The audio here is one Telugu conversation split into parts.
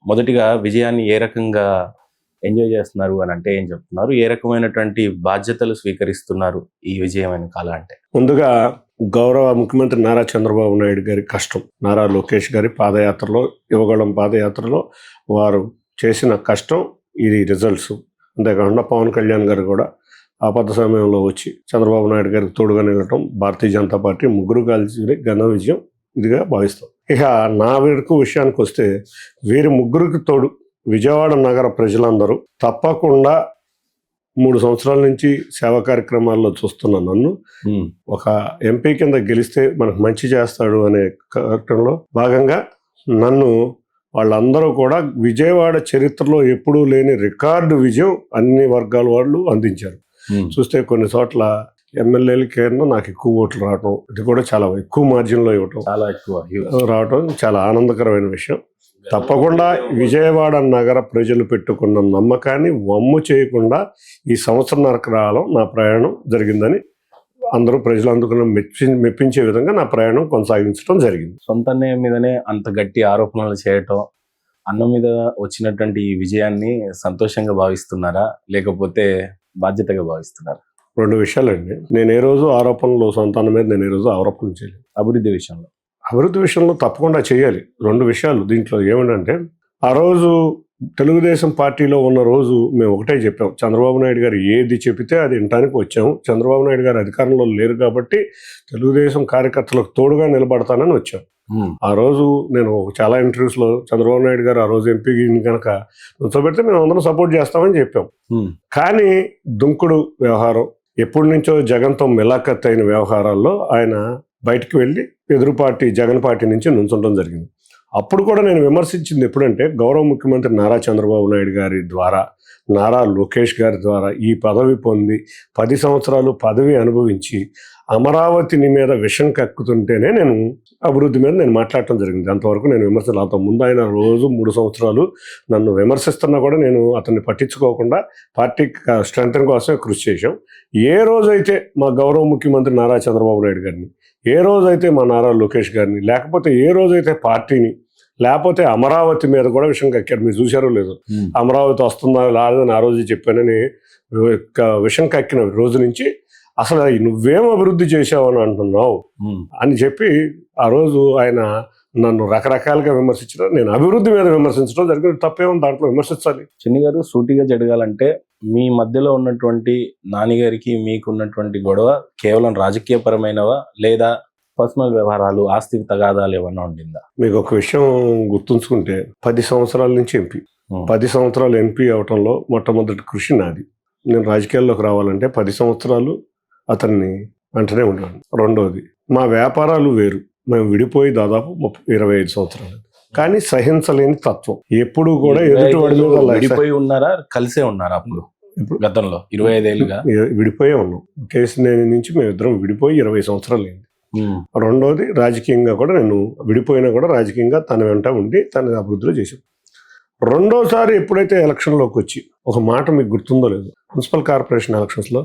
మొదటిగా విజయాన్ని ఏ రకంగా ఎంజాయ్ చేస్తున్నారు అని అంటే ఏం చెప్తున్నారు? ఏ రకమైనటువంటి బాధ్యతలు స్వీకరిస్తున్నారు ఈ విజయమైన కాలం అంటే? ముందుగా గౌరవ ముఖ్యమంత్రి నారా చంద్రబాబు నాయుడు గారి కష్టం, నారా లోకేష్ గారి పాదయాత్రలో, యువగళం పాదయాత్రలో వారు చేసిన కష్టం, ఇది రిజల్ట్స్. అంతేకాకుండా పవన్ కళ్యాణ్ గారు కూడా ఆపద సమయంలో వచ్చి చంద్రబాబు నాయుడు గారికి తోడుగా నిలవటం, భారతీయ జనతా పార్టీ ముగ్గురు కలిసి ఘన విజయం ఇదిగా భావిస్తాం. ఇక నా విషయానికి వస్తే, వీరి ముగ్గురికి తోడు విజయవాడ నగర ప్రజలందరూ తప్పకుండా 3 సంవత్సరాల నుంచి సేవా కార్యక్రమాల్లో చూస్తున్న నన్ను ఒక ఎంపీ కింద గెలిస్తే మనకు మంచి చేస్తాడు అనే కార్యక్రమంలో భాగంగా నన్ను వాళ్ళందరూ కూడా విజయవాడ చరిత్రలో ఎప్పుడూ లేని రికార్డు విజయం అన్ని వర్గాల వాళ్ళు అందించారు. చూస్తే కొన్ని చోట్ల ఎమ్మెల్యేలకి నాకు ఎక్కువ ఓట్లు రావటం, ఇది కూడా చాలా ఎక్కువ మార్జిన్లో ఇవ్వటం, చాలా ఎక్కువ రావటం చాలా ఆనందకరమైన విషయం. తప్పకుండా విజయవాడ నగర ప్రజలు పెట్టుకున్న నమ్మకాన్ని వమ్ము చేయకుండా ఈ సంవత్సరాల కాలం నా ప్రయాణం జరిగిందని అందరూ ప్రజలు అందుకున్న మెప్పించే విధంగా నా ప్రయాణం కొనసాగించడం జరిగింది. సొంత అన్నయ్య మీదనే అంత గట్టి ఆరోపణలు చేయటం, అన్న మీద వచ్చినటువంటి ఈ విజయాన్ని సంతోషంగా భావిస్తున్నారా, లేకపోతే బాధ్యతగా భావిస్తున్నారా? 2 విషయాలండి. నేను ఏ రోజు ఆరోపణలు సొంత అన్న మీద నేను ఏ రోజు ఆరోపణలు చేయలేదు. అభివృద్ధి విషయంలో తప్పకుండా చేయాలి. 2 విషయాలు దీంట్లో ఏమిటంటే, ఆ రోజు తెలుగుదేశం పార్టీలో ఉన్న రోజు మేము ఒకటే చెప్పాం, చంద్రబాబు నాయుడు గారు ఏది చెబితే అది వినటానికి వచ్చాము. చంద్రబాబు నాయుడు గారు అధికారంలో లేరు కాబట్టి తెలుగుదేశం కార్యకర్తలకు తోడుగా నిలబడతానని వచ్చాం. ఆ రోజు నేను చాలా ఇంటర్వ్యూస్లో చంద్రబాబు నాయుడు గారు ఆ రోజు ఎంపీ కనుక నుంచోబెడితే మేము అందరం సపోర్ట్ చేస్తామని చెప్పాం. కానీ దుంకుడు వ్యవహారం, ఎప్పటి నుంచో జగన్తో మిలాఖత్ అయిన వ్యవహారాల్లో ఆయన బయటికి వెళ్ళి ఎదురు పార్టీ జగన్ పార్టీ నుంచి నుంచడం జరిగింది. అప్పుడు కూడా నేను విమర్శించింది ఎప్పుడంటే, గౌరవ ముఖ్యమంత్రి నారా చంద్రబాబు నాయుడు గారి ద్వారా, నారా లోకేష్ గారి ద్వారా ఈ పదవి పొంది 10 సంవత్సరాలు పదవి అనుభవించి అమరావతిని మీద విషం కక్కుతుంటేనే నేను అభివృద్ధి మీద నేను మాట్లాడటం జరిగింది. అంతవరకు నేను విమర్శలు, అంత ముందు ఆయన రోజు 3 సంవత్సరాలు నన్ను విమర్శిస్తున్నా కూడా నేను అతన్ని పట్టించుకోకుండా పార్టీ స్ట్రెంగ్త్ కోసమే కృషి చేశాం. ఏ రోజైతే మా గౌరవ ముఖ్యమంత్రి నారా చంద్రబాబు నాయుడు గారిని, ఏ రోజైతే మా నారా లోకేష్ గారిని, లేకపోతే ఏ రోజైతే పార్టీని, లేకపోతే అమరావతి మీద కూడా విషయం కక్కారు. మీరు చూశారో లేదు, అమరావతి వస్తుందా రాదని ఆ రోజు చెప్పానని విషం కక్కిన రోజు నుంచి అసలు నువ్వేం అభివృద్ధి చేశావని అంటున్నావు అని చెప్పి ఆ రోజు ఆయన నన్ను రకరకాలుగా విమర్శించడం, నేను అభివృద్ధి మీద విమర్శించడం జరిగింది. తప్పేమో దాంట్లో విమర్శించాలి. చిన్ని గారు, సూటిగా జరగాలంటే మీ మధ్యలో ఉన్నటువంటి నాన్నగారికి మీకు ఉన్నటువంటి గొడవ కేవలం రాజకీయపరమైనవా, లేదా పర్సనల్ వ్యవహారాలు, ఆస్తి తగాదాలు ఏమన్నా ఉండిందా? మీకు ఒక విషయం గుర్తుంచుకుంటే, 10 సంవత్సరాల నుంచి ఎంపీ, 10 సంవత్సరాలు ఎంపీ అవటంలో మొట్టమొదటి కృషి నాది. నేను రాజకీయాల్లోకి రావాలంటే 10 సంవత్సరాలు అతన్ని వెంటనే ఉండేవాడిని. రెండోది, మా వ్యాపారాలు వేరు, మేము విడిపోయి దాదాపు 25 సంవత్సరాలు. కానీ సహించలేని తత్వం ఎప్పుడు కూడా ఎదుటి వాడి మీద విడిపోయి ఉన్నారా, కలిసే ఉన్నారా? అప్పుడు గతంలో 25 ఏళ్ళుగా విడిపోయే ఉన్నాం. కేసినేని నుంచి మేమిద్దరం విడిపోయి 20 సంవత్సరాలు అయింది. రెండోది, రాజకీయంగా కూడా నేను విడిపోయినా కూడా రాజకీయంగా తన వెంట ఉండి తన అభివృద్ధిలో చేశాం. రెండోసారి ఎప్పుడైతే ఎలక్షన్లోకి వచ్చి, ఒక మాట మీకు గుర్తుందో లేదు, మున్సిపల్ కార్పొరేషన్ ఎలక్షన్స్లో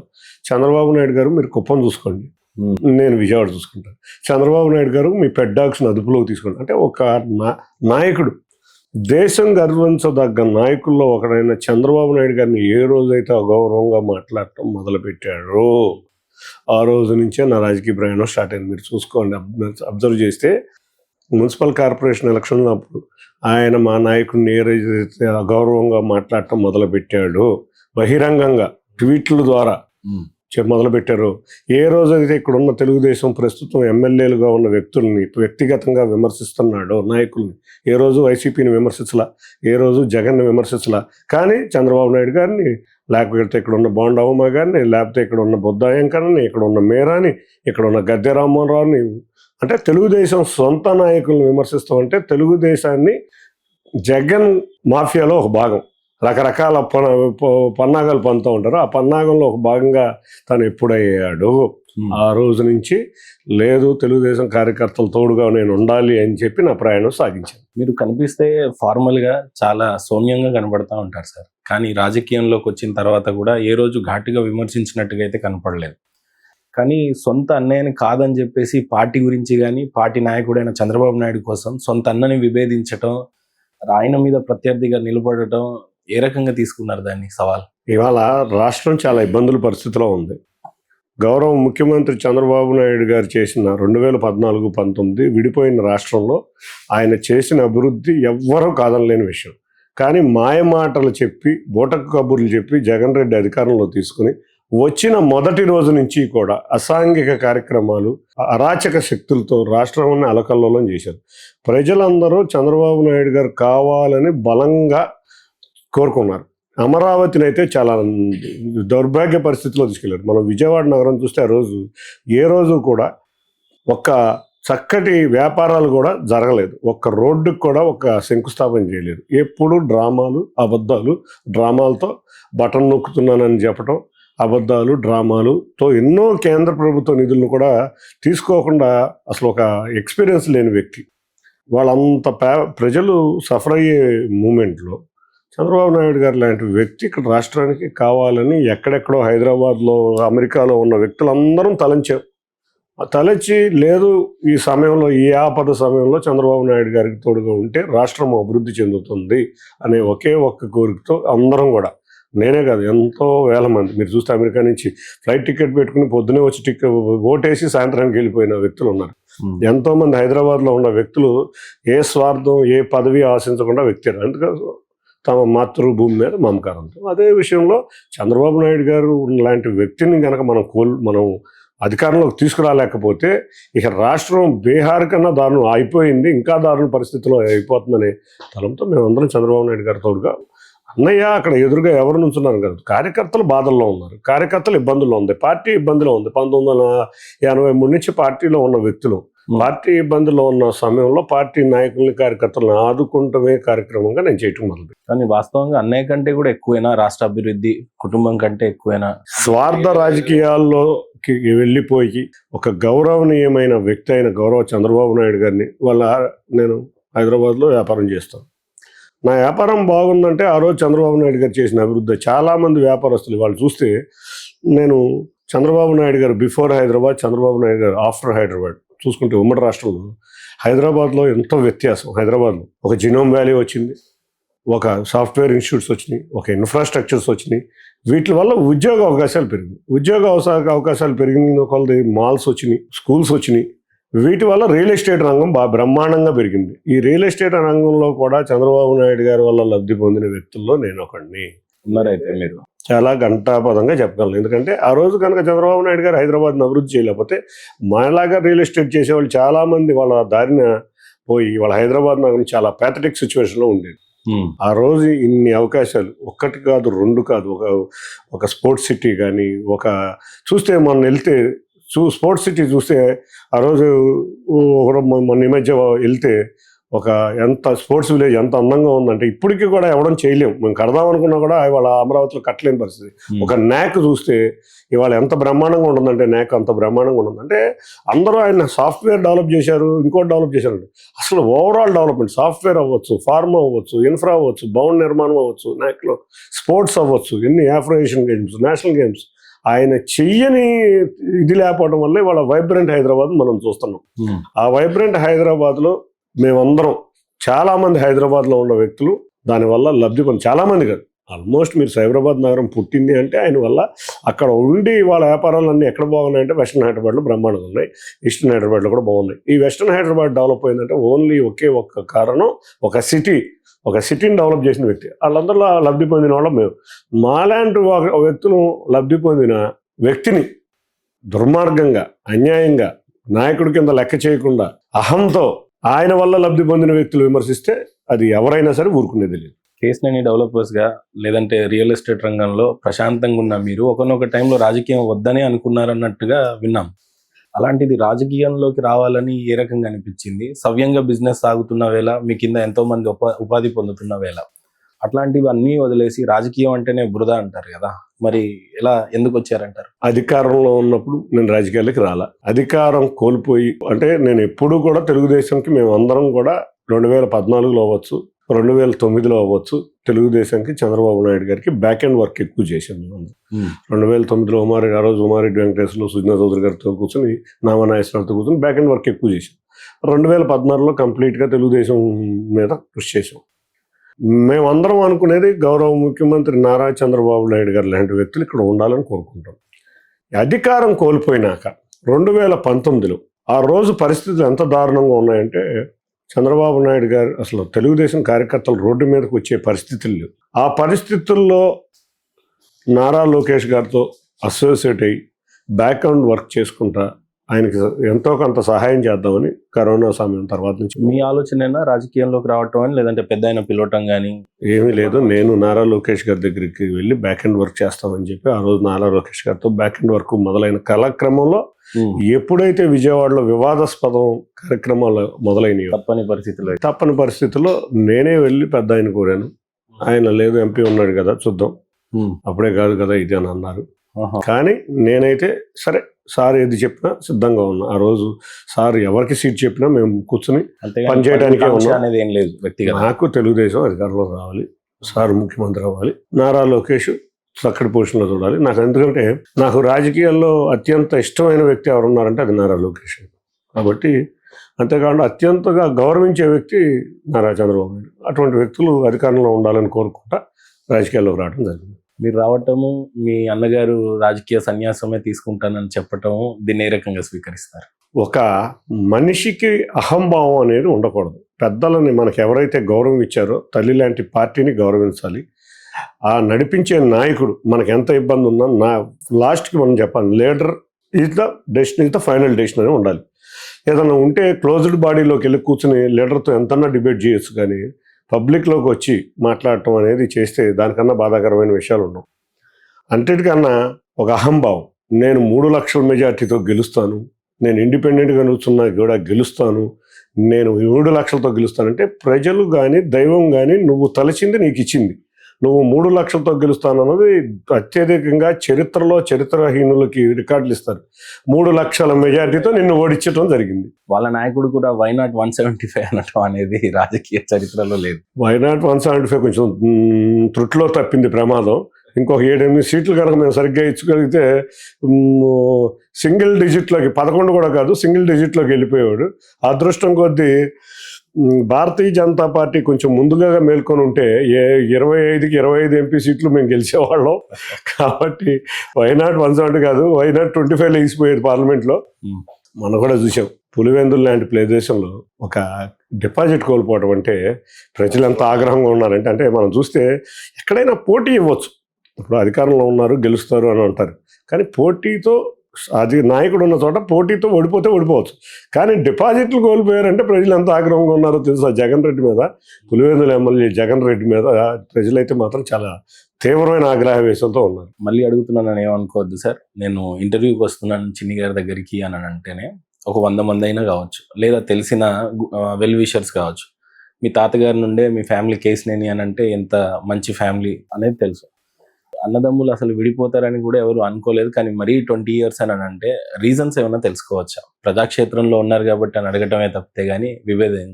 చంద్రబాబు నాయుడు గారు మీరు కుప్పం చూసుకోండి, నేను విజయవాడ చూసుకుంటాను, చంద్రబాబు నాయుడు గారు మీ పెడ్ డాగ్స్ని అదుపులోకి తీసుకోండి అంటే, ఒక నాయకుడు, దేశం గర్వించదగ్గ నాయకుల్లో ఒకడైన చంద్రబాబు నాయుడు గారిని ఏ రోజైతే అగౌరవంగా మాట్లాడటం మొదలుపెట్టాడో ఆ రోజు నుంచే నా రాజకీయ ప్రయాణం స్టార్ట్ అయింది. మీరు చూసుకోండి, అబ్జర్వ్ చేస్తే మున్సిపల్ కార్పొరేషన్ ఎలక్షన్లో అప్పుడు ఆయన మా నాయకుడిని ఏ రోజైతే అగౌరవంగా మాట్లాడటం మొదలుపెట్టాడో, బహిరంగంగా ట్వీట్ల ద్వారా మొదలుపెట్టారు, ఏ రోజైతే ఇక్కడున్న తెలుగుదేశం ప్రస్తుతం ఎమ్మెల్యేలుగా ఉన్న వ్యక్తుల్ని వ్యక్తిగతంగా విమర్శిస్తున్నాడో, నాయకుల్ని ఏ రోజు వైసీపీని విమర్శించలా, ఏ రోజు జగన్ని విమర్శించలా, కానీ చంద్రబాబు నాయుడు గారిని, లేకపోతే ఇక్కడ ఉన్న బోండవమ్మ గారిని, లేకపోతే ఇక్కడ ఉన్న బుద్ధాయంకర్ని, ఇక్కడ ఉన్న మేరాని, ఇక్కడ ఉన్న గద్దె రామ్మోహన్ రావుని, అంటే తెలుగుదేశం సొంత నాయకులను విమర్శిస్తాం. అంటే తెలుగుదేశాన్ని జగన్ మాఫియాలో ఒక భాగం, రకరకాల పన్నాగాలు పన్నుతూ ఉంటారు. ఆ పన్నాగంలో ఒక భాగంగా తను ఎప్పుడయ్యాడు, ఆ రోజు నుంచి లేదు, తెలుగుదేశం కార్యకర్తలు తోడుగా నేను ఉండాలి అని చెప్పి నా ప్రయాణం సాగించాను. మీరు కనిపిస్తే ఫార్మల్గా చాలా సౌమ్యంగా కనబడతా ఉంటారు సార్, కానీ రాజకీయంలోకి వచ్చిన తర్వాత కూడా ఏ రోజు ఘాటుగా విమర్శించినట్టుగా అయితే కనపడలేదు. కానీ సొంత అన్నయ్యని కాదని చెప్పేసి పార్టీ గురించి కానీ, పార్టీ నాయకుడైన చంద్రబాబు నాయుడు కోసం సొంత అన్నని విభేదించటం, ఆయన మీద ప్రత్యర్థిగా నిలబడటం ఏ రకంగా తీసుకున్నారు దాన్ని సవాల్? ఇవాళ రాష్ట్రం చాలా ఇబ్బందుల పరిస్థితిలో ఉంది. గౌరవ ముఖ్యమంత్రి చంద్రబాబు నాయుడు గారు చేసిన 2014-19 విడిపోయిన రాష్ట్రంలో ఆయన చేసిన అభివృద్ధి ఎవ్వరూ కాదనలేని విషయం. కానీ మాయమాటలు చెప్పి, బూటకు కబుర్లు చెప్పి జగన్ రెడ్డి అధికారంలో తీసుకుని వచ్చిన మొదటి రోజు నుంచి కూడా అసాంఘిక కార్యక్రమాలు, అరాచక శక్తులతో రాష్ట్రాన్ని అలకల్లోలం చేశారు. ప్రజలందరూ చంద్రబాబు నాయుడు గారు కావాలని బలంగా కోరుకున్నారు. అమరావతిని అయితే చాలా దౌర్భాగ్య పరిస్థితిలో తీసుకెళ్లారు. మనం విజయవాడ నగరం చూస్తే ఆ రోజు ఏ రోజు కూడా ఒక్క చక్కటి వ్యాపారాలు కూడా జరగలేదు. ఒక్క రోడ్డుకు కూడా ఒక శంకుస్థాపన చేయలేదు. ఎప్పుడు డ్రామాలు, అబద్ధాలు, డ్రామాలతో బటన్ నొక్కుతున్నానని చెప్పడం, అబద్ధాలు, డ్రామాలుతో ఎన్నో కేంద్ర ప్రభుత్వ నిధులను కూడా తీసుకోకుండా అసలు ఒక ఎక్స్పీరియన్స్ లేని వ్యక్తి. వాళ్ళంత ప్రజలు సఫర్ అయ్యే మూమెంట్లో చంద్రబాబు నాయుడు గారు లాంటి వ్యక్తి ఇక్కడ రాష్ట్రానికి కావాలని ఎక్కడెక్కడో హైదరాబాద్లో, అమెరికాలో ఉన్న వ్యక్తులందరం తలచి లేదు ఈ సమయంలో, ఈ ఆపద సమయంలో చంద్రబాబు నాయుడు గారికి తోడుగా ఉంటే రాష్ట్రం అభివృద్ధి చెందుతుంది అనే ఒకే ఒక్క కోరికతో అందరం కూడా, నేనే కాదు ఎంతో వేల మంది, మీరు చూస్తే అమెరికా నుంచి ఫ్లైట్ టికెట్ పెట్టుకుని పొద్దునే వచ్చి ఓటేసి సాయంత్రానికి వెళ్ళిపోయిన వ్యక్తులు ఉన్నారు. ఎంతోమంది హైదరాబాద్లో ఉన్న వ్యక్తులు ఏ స్వార్థం, ఏ పదవి ఆశించకుండా వ్యక్తి అందుకని తమ మాతృభూమి మీద మమకారంతో. అదే విషయంలో చంద్రబాబు నాయుడు గారు లాంటి వ్యక్తిని కనుక మనం అధికారంలోకి తీసుకురాలేకపోతే ఇక రాష్ట్రం బీహార్ కన్నా దారుణం అయిపోయింది, ఇంకా దారుణ పరిస్థితిలో అయిపోతుందనే తలంతో మేమందరం చంద్రబాబు నాయుడు గారి తోడుగా, అన్నయ్య అక్కడ ఎదురుగా ఎవరు నుంచున్నారు కదా, కార్యకర్తలు బాధల్లో ఉన్నారు, కార్యకర్తలు ఇబ్బందుల్లో ఉంది, పార్టీ ఇబ్బందిలో ఉంది. 1983 నుంచి పార్టీలో ఉన్న వ్యక్తులు పార్టీ ఇబ్బందుల్లో ఉన్న సమయంలో పార్టీ నాయకుల్ని, కార్యకర్తలను ఆదుకుంటమే కార్యక్రమంగా నేను చేయటం మొదలు. కానీ వాస్తవంగా అన్నయ్య కంటే కూడా ఎక్కువైనా రాష్ట్ర అభివృద్ధి, కుటుంబం కంటే ఎక్కువైనా స్వార్థ రాజకీయాల్లోకి వెళ్ళిపోయి ఒక గౌరవనీయమైన వ్యక్తి అయిన గౌరవ చంద్రబాబు నాయుడు గారిని నేను హైదరాబాద్లో వ్యాపారం చేస్తాను. నా వ్యాపారం బాగుందంటే ఆ రోజు చంద్రబాబు నాయుడు గారు చేసిన అభివృద్ధి. చాలామంది వ్యాపారస్తులు వాళ్ళు చూస్తే, నేను చంద్రబాబు నాయుడు గారు బిఫోర్ హైదరాబాద్, చంద్రబాబు నాయుడు గారు ఆఫ్టర్ హైదరాబాద్ చూసుకుంటే ఉమ్మడి రాష్ట్రంలో హైదరాబాద్లో ఎంతో వ్యత్యాసం. హైదరాబాద్లో ఒక జినోమ్ వ్యాలీ వచ్చింది, ఒక సాఫ్ట్వేర్ ఇన్స్టిట్యూట్స్ వచ్చినాయి, ఒక ఇన్ఫ్రాస్ట్రక్చర్స్ వచ్చినాయి. వీటి వల్ల ఉద్యోగ అవకాశాలు పెరిగినాయి. ఉద్యోగ అవకాశాలు పెరిగిన కొలది మాల్స్ వచ్చినాయి, స్కూల్స్ వచ్చినాయి. వీటి వల్ల రియల్ ఎస్టేట్ రంగం బాగా బ్రహ్మాండంగా పెరిగింది. ఈ రియల్ ఎస్టేట్ రంగంలో కూడా చంద్రబాబు నాయుడు గారి వల్ల లబ్ధి పొందిన వ్యక్తుల్లో నేను ఒకడిని. ఉన్నారైతే మీరు చాలా ఘంటాపదంగా చెప్పగలను. ఎందుకంటే ఆ రోజు కనుక చంద్రబాబు నాయుడు గారు హైదరాబాద్ని అభివృద్ధి చేయలేకపోతే మాలాగా రియల్ ఎస్టేట్ చేసేవాళ్ళు చాలామంది వాళ్ళ దారిన పోయి వాళ్ళ హైదరాబాద్ నగరం చాలా ప్యాథటిక్ సిచ్యువేషన్లో ఉండేది. ఆ రోజు ఇన్ని అవకాశాలు, ఒక్కటి కాదు, రెండు కాదు, ఒక స్పోర్ట్స్ సిటీ కానీ, చూస్తే మనం వెళ్తే స్పోర్ట్స్ సిటీ చూస్తే ఆ రోజు మొన్న ఈ మధ్య వెళ్తే ఎంత స్పోర్ట్స్ విలేజ్ ఎంత అందంగా ఉందంటే ఇప్పటికీ కూడా ఎవడం చేయలేము. మేము కడదాం అనుకున్నా కూడా ఇవాళ అమరావతిలో కట్టలేని పరిస్థితి. ఒక న్యాక్ చూస్తే ఇవాళ ఎంత బ్రహ్మాండంగా ఉంటుందంటే, న్యాక్ అంత బ్రహ్మాండంగా ఉంటుందంటే అందరూ ఆయన సాఫ్ట్వేర్ డెవలప్ చేశారు, ఇంకోటి డెవలప్ చేశారండి. అసలు ఓవరాల్ డెవలప్మెంట్, సాఫ్ట్వేర్ అవ్వచ్చు, ఫార్మా అవ్వచ్చు, ఇన్ఫ్రా అవ్వచ్చు, భవన నిర్మాణం అవ్వచ్చు, న్యాక్లో స్పోర్ట్స్ అవ్వచ్చు, ఎన్ని ఆఫ్రియేషన్ గేమ్స్, నేషనల్ గేమ్స్, ఆయన చెయ్యని ఇది లేకపోవడం వల్ల ఇవాళ వైబ్రెంట్ హైదరాబాద్ మనం చూస్తున్నాం. ఆ వైబ్రెంట్ హైదరాబాద్లో మేమందరం, చాలామంది హైదరాబాద్లో ఉన్న వ్యక్తులు దానివల్ల లబ్ధి పొంది, చాలామంది కాదు, ఆల్మోస్ట్ మీరు సైబరాబాద్ నగరం పుట్టింది అంటే ఆయన వల్ల. అక్కడ ఉండి వాళ్ళ వ్యాపారాలన్నీ ఎక్కడ బాగున్నాయంటే వెస్ట్రన్ హైదరాబాద్లో బ్రహ్మాండంగా ఉన్నాయి, ఈస్టర్న్ హైదరాబాద్లో కూడా బాగున్నాయి. ఈ వెస్ట్రన్ హైదరాబాద్ డెవలప్ అయిందంటే ఓన్లీ ఒక్క కారణం, ఒక సిటీని డెవలప్ చేసిన వ్యక్తి. వాళ్ళందరిలో లబ్ధి పొందిన వాళ్ళం మేము. మాలాంటి వ్యక్తులు లబ్ధి పొందిన వ్యక్తిని దుర్మార్గంగా, అన్యాయంగా, నాయకుడి కింద లెక్క చేయకుండా, అహంతో ఆయన వల్ల లబ్ధి పొందిన వ్యక్తులు విమర్శిస్తే అది ఎవరైనా సరే ఊరుకునేది లేదు. కేసినేని డెవలపర్స్గా లేదంటే రియల్ ఎస్టేట్ రంగంలో ప్రశాంతంగా ఉన్న మీరు ఒకనొక టైంలో రాజకీయం వద్దనే అనుకున్నారన్నట్టుగా విన్నాం. అలాంటిది రాజకీయంలోకి రావాలని ఏ రకంగా అనిపించింది? సవ్యంగా బిజినెస్ సాగుతున్న వేళ, మీ కింద ఎంతో మంది ఉపాధి పొందుతున్న వేళ, అట్లాంటివి అన్నీ వదిలేసి రాజకీయం అంటేనే బురద అంటారు కదా, మరి ఎందుకు వచ్చారంటారు? అధికారంలో ఉన్నప్పుడు నేను రాజకీయాలకి రాలా. అధికారం కోల్పోయి అంటే నేను ఎప్పుడూ కూడా తెలుగుదేశంకి, మేము అందరం కూడా 2014లో అవ్వచ్చు, 2009లో అవ్వచ్చు, తెలుగుదేశంకి చంద్రబాబు నాయుడు గారికి బ్యాక్ అండ్ వర్క్ ఎక్కువ చేశాను. 2009లో ఆ రోజు ఉమారెడ్డి వెంకటేశ్వర్లు, సుజనా చౌదరి గారితో కూర్చొని, నామనాగేశ్వరరావుతో కూర్చొని బ్యాక్ అండ్ వర్క్ ఎక్కువ చేశాం. 2014లో కంప్లీట్గా తెలుగుదేశం మీద కృషి చేశాం. మేమందరం అనుకునేది గౌరవ ముఖ్యమంత్రి నారా చంద్రబాబు నాయుడు గారు లాంటి వ్యక్తులు ఇక్కడ ఉండాలని కోరుకుంటాం. అధికారం కోల్పోయినాక 2019లో ఆ రోజు పరిస్థితులు ఎంత దారుణంగా ఉన్నాయంటే చంద్రబాబు నాయుడు గారు అసలు తెలుగుదేశం కార్యకర్తలు రోడ్డు మీదకి వచ్చే పరిస్థితులు లేవు. ఆ పరిస్థితుల్లో నారా లోకేష్ గారితో అసోసియేట్ అయ్యి బ్యాక్గ్రౌండ్ వర్క్ చేసుకుంటా ఆయనకి ఎంతో కొంత సహాయం చేద్దామని కరోనా సమయం తర్వాత నుంచి. మీ ఆలోచన రాజకీయంలోకి రావటం అని, లేదంటే పెద్ద ఆయన పిలవటం కానీ? ఏమీ లేదు, నేను నారా లోకేష్ గారి దగ్గరికి వెళ్ళి బ్యాక్ ఎండ్ వర్క్ చేస్తామని చెప్పి ఆ రోజు నారా లోకేష్ గారితో బ్యాక్ ఎండ్ వర్క్ మొదలైన కాలక్రమంలో ఎప్పుడైతే విజయవాడలో వివాదాస్పదం కార్యక్రమాలు మొదలైనవి తప్పని పరిస్థితుల్లో నేనే వెళ్ళి పెద్ద ఆయన కోరాను. ఆయన లేదు ఎంపీ ఉన్నాడు కదా చూద్దాం, అప్పుడే కాదు కదా ఇది అని అన్నారు. కానీ నేనైతే సరే సార్ ఏది చెప్పినా సిద్ధంగా ఉన్నా. ఆ రోజు సార్ ఎవరికి సీట్ చెప్పినా మేము కూర్చుని పనిచేయడానికే ఉన్నాం. నాకు తెలుగుదేశం అధికారంలో రావాలి, సార్ ముఖ్యమంత్రి అవ్వాలి, నారా లోకేష్ చక్కటి పొజిషన్లో చూడాలి. నాకు ఎందుకంటే నాకు రాజకీయాల్లో అత్యంత ఇష్టమైన వ్యక్తి ఎవరున్నారంటే అది నారా లోకేష్. కాబట్టి అంతేకాకుండా అత్యంతగా గౌరవించే వ్యక్తి నారా చంద్రబాబు నాయుడు. అటువంటి వ్యక్తులు అధికారంలో ఉండాలని కోరుకుంటా రాజకీయాల్లోకి రావడం జరిగింది. మీరు రావటము, మీ అన్నగారు రాజకీయ సన్యాసమే తీసుకుంటానని చెప్పటము, దీన్ని ఏ రకంగా స్వీకరిస్తారు? ఒక మనిషికి అహంభావం అనేది ఉండకూడదు. పెద్దలని మనకు ఎవరైతే గౌరవం ఇచ్చారో తల్లి లాంటి పార్టీని గౌరవించాలి. ఆ నడిపించే నాయకుడు మనకు ఎంత ఇబ్బంది ఉన్నా లాస్ట్కి మనం చెప్పాలి, leader is the decision, is the final decision అని ఉండాలి. ఏదైనా ఉంటే క్లోజ్డ్ బాడీలోకి వెళ్ళి కూర్చుని లీడర్తో ఎంతన్నా డిబేట్ చేయొచ్చు, కానీ పబ్లిక్లోకి వచ్చి మాట్లాడటం అనేది చేస్తే దానికన్నా బాధాకరమైన విషయాలు ఉండవు. అంతటికన్నా ఒక అహంభావం, నేను 3 లక్షల మెజార్టీతో గెలుస్తాను, నేను ఇండిపెండెంట్గా కూర్చున్నా కూడా గెలుస్తాను, నేను 7 లక్షలతో గెలుస్తానంటే ప్రజలు కానీ దైవం కానీ నువ్వు తలచింది నీకు ఇచ్చింది, నువ్వు 3 లక్షలతో గెలుస్తాను అన్నది అత్యధికంగా చరిత్రలో చరిత్రహీనులకి రికార్డులు ఇస్తారు. 3 లక్షల మెజార్టీతో నిన్ను ఓడించడం జరిగింది. వాళ్ళ నాయకుడు కూడా వైనాట్ 175 అనటం అనేది రాజకీయ చరిత్రలో లేదు. వైనాట్ 175 కొంచెం త్రుట్లో తప్పింది ప్రమాదం. ఇంకొక 7-8 సీట్లు కనుక మేము సరిగ్గా ఇచ్చగలిగితే సింగిల్ డిజిట్లోకి, 11 కూడా కాదు, సింగిల్ డిజిట్లోకి వెళ్ళిపోయాడు. అదృష్టం కొద్దీ భారతీయ జనతా పార్టీ కొంచెం ముందుగా మేల్కొని ఉంటే 25కి 25 ఎంపీ సీట్లు మేము గెలిచేవాళ్ళం. కాబట్టి వైనాట్ 170 కాదు, వైనాట్ 25 లేచిపోయేది పార్లమెంట్లో. మనం కూడా చూసాం పులివెందులు లాంటి ప్రదేశంలో ఒక డిపాజిట్ కోల్పోవడం అంటే ప్రజలు ఎంత ఆగ్రహంగా ఉన్నారంటే, అంటే మనం చూస్తే ఎక్కడైనా పోటీ ఇవ్వచ్చు. ఇప్పుడు అధికారంలో ఉన్నారు గెలుస్తారు అని అంటారు, కానీ పోటీతో అది నాయకుడు ఉన్న చోట పోటీతో ఓడిపోతే ఓడిపోవచ్చు. కానీ డిపాజిట్లు కోల్పోయారంటే ప్రజలు ఎంత ఆగ్రహంగా ఉన్నారో తెలుసా? జగన్ రెడ్డి మీద, పులివెందుల ఎమ్మెల్యే జగన్ రెడ్డి మీద ప్రజలైతే మాత్రం చాలా తీవ్రమైన ఆగ్రహవేశంతో ఉన్నారు. మళ్ళీ అడుగుతున్నాను, ఏమనుకోవద్దు సార్, నేను ఇంటర్వ్యూకి వస్తున్నాను చిన్ని గారి దగ్గరికి అని అంటేనే ఒక 100 మంది అయినా కావచ్చు, లేదా తెలిసిన వెల్ విషర్స్ కావచ్చు, మీ తాతగారి నుండే మీ ఫ్యామిలీ కేసినేని అని అంటే ఎంత మంచి ఫ్యామిలీ అనేది తెలుసు. అన్నదమ్ములు అసలు విడిపోతారని కూడా ఎవరు అనుకోలేదు, కానీ మరీ 20 years అని అంటే రీజన్స్ ఏమైనా తెలుసుకోవచ్చా? ప్రజాక్షేత్రంలో ఉన్నారు కాబట్టి అని అడగటమే తప్పితే కానీ విభేదం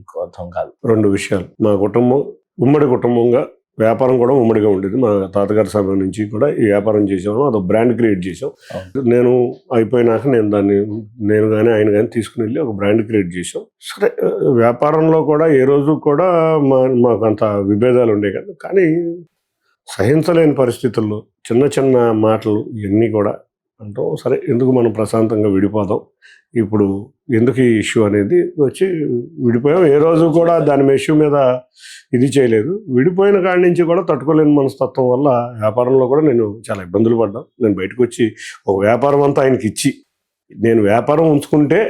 కాదు. 2 విషయాలు. మా కుటుంబం ఉమ్మడి కుటుంబంగా, వ్యాపారం కూడా ఉమ్మడిగా ఉండేది. మా తాతగారి సమయం నుంచి కూడా ఈ వ్యాపారం చేసాము, అదో బ్రాండ్ క్రియేట్ చేసాం. నేను అయిపోయినాక నేను కానీ ఆయన కానీ తీసుకుని వెళ్ళి ఒక బ్రాండ్ క్రియేట్ చేసాం. సరే, వ్యాపారంలో కూడా ఏ రోజు కూడా మాకు అంత విభేదాలు ఉండేవి కదా, కానీ సహించలేని పరిస్థితుల్లో చిన్న చిన్న మాటలు ఇవన్నీ కూడా అంటాం. సరే, ఎందుకు మనం ప్రశాంతంగా విడిపోదాం, ఇప్పుడు ఎందుకు ఈ ఇష్యూ అనేది వచ్చి విడిపోయాం. ఏ రోజు కూడా దాని ఇష్యూ మీద ఇది చేయలేదు. విడిపోయిన కాడి నుంచి కూడా తట్టుకోలేని మనస్తత్వం వల్ల వ్యాపారంలో కూడా నేను చాలా ఇబ్బందులు పడ్డాను. నేను బయటకు వచ్చి ఒక వ్యాపారం అంతా ఆయనకి ఇచ్చి, నేను వ్యాపారం ఉంచుకుంటే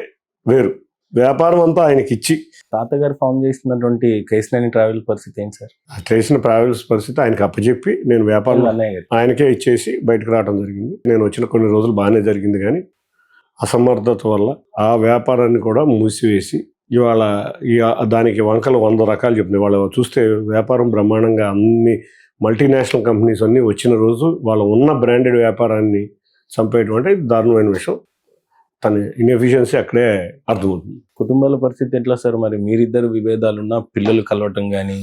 వేరు, వ్యాపారం అంతా ఆయనకి ఇచ్చి. తాతగారు ఫామ్ చేసినటువంటి కేసినేని ట్రావెల్ పరిస్థితి ఏంటి సార్? చేసిన ట్రావెల్స్ పరిస్థితి ఆయనకి అప్పచెప్పి నేను వ్యాపారం ఆయనకే ఇచ్చేసి బయటకు రావడం జరిగింది. నేను వచ్చిన కొన్ని రోజులు బాగానే జరిగింది, కానీ అసమర్థత వల్ల ఆ వ్యాపారాన్ని కూడా మూసివేసి ఇవాళ దానికి వంకలు 100 రకాలు చెప్తున్నాయి. వాళ్ళు చూస్తే వ్యాపారం బ్రహ్మాండంగా అన్ని మల్టీనేషనల్ కంపెనీస్ అన్నీ వచ్చిన రోజు వాళ్ళు ఉన్న బ్రాండెడ్ వ్యాపారాన్ని చంపేయడం అంటే దారుణమైన విషయం. తన ఇన్ఎఫిషియన్సీ అక్కడే అర్థమవుతుంది. కుటుంబాల పరిస్థితి ఎట్లా సార్? మరి మీరిద్దరు విభేదాలున్నా పిల్లలు కలవటం కానీ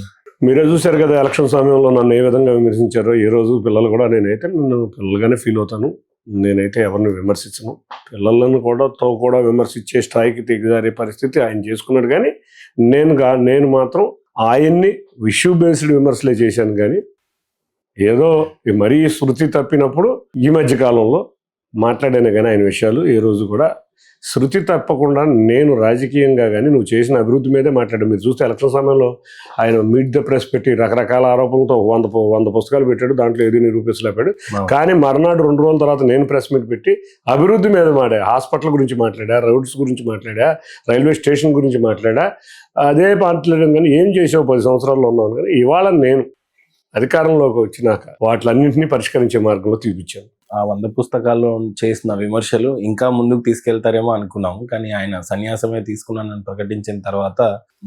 మీరే చూశారు కదా, ఎలక్షన్ సమయంలో నన్ను ఏ విధంగా విమర్శించారో. ఏ రోజు పిల్లలు కూడా నన్ను పిల్లలుగానే ఫీల్ అవుతాను. నేనైతే ఎవరిని విమర్శించను. పిల్లలను కూడా విమర్శించే స్థాయికి దిగజారే పరిస్థితి ఆయన చేసుకున్నాడు. కానీ నేను మాత్రం ఆయన్ని ఇష్యూ బేస్డ్ విమర్శలే చేశాను కానీ ఏదో మరీ శృతి తప్పినప్పుడు ఈ మధ్య కాలంలో మాట్లాడాను కానీ ఆయన విషయాలు ఏ రోజు కూడా శృతి తప్పకుండా నేను రాజకీయంగా కానీ నువ్వు చేసిన అభివృద్ధి మీదే మాట్లాడాను. మీరు చూస్తే ఎలక్షన్ సమయంలో ఆయన మీట్ ద ప్రెస్ పెట్టి రకరకాల ఆరోపణలతో 100 పుస్తకాలు పెట్టాడు, దాంట్లో ఏది నిరూపించలేపాడు. కానీ మర్నాడు 2 రోజుల తర్వాత నేను ప్రెస్ మీట్ పెట్టి అభివృద్ధి మీద హాస్పిటల్ గురించి మాట్లాడా, రోడ్స్ గురించి మాట్లాడా, రైల్వే స్టేషన్ గురించి మాట్లాడా, అదే మాట్లాడడం కానీ ఏం చేసావు 10 సంవత్సరాల్లో ఉన్నాను. కానీ ఇవాళ నేను అధికారంలోకి వచ్చినాక వాటిలన్నింటినీ పరిష్కరించే మార్గంలో చూపించాను. ఆ 100 పుస్తకాల్లో చేసిన విమర్శలు ఇంకా ముందుకు తీసుకెళ్తారేమో అనుకున్నాము, కానీ ఆయన సన్యాసమే తీసుకున్నానని ప్రకటించిన తర్వాత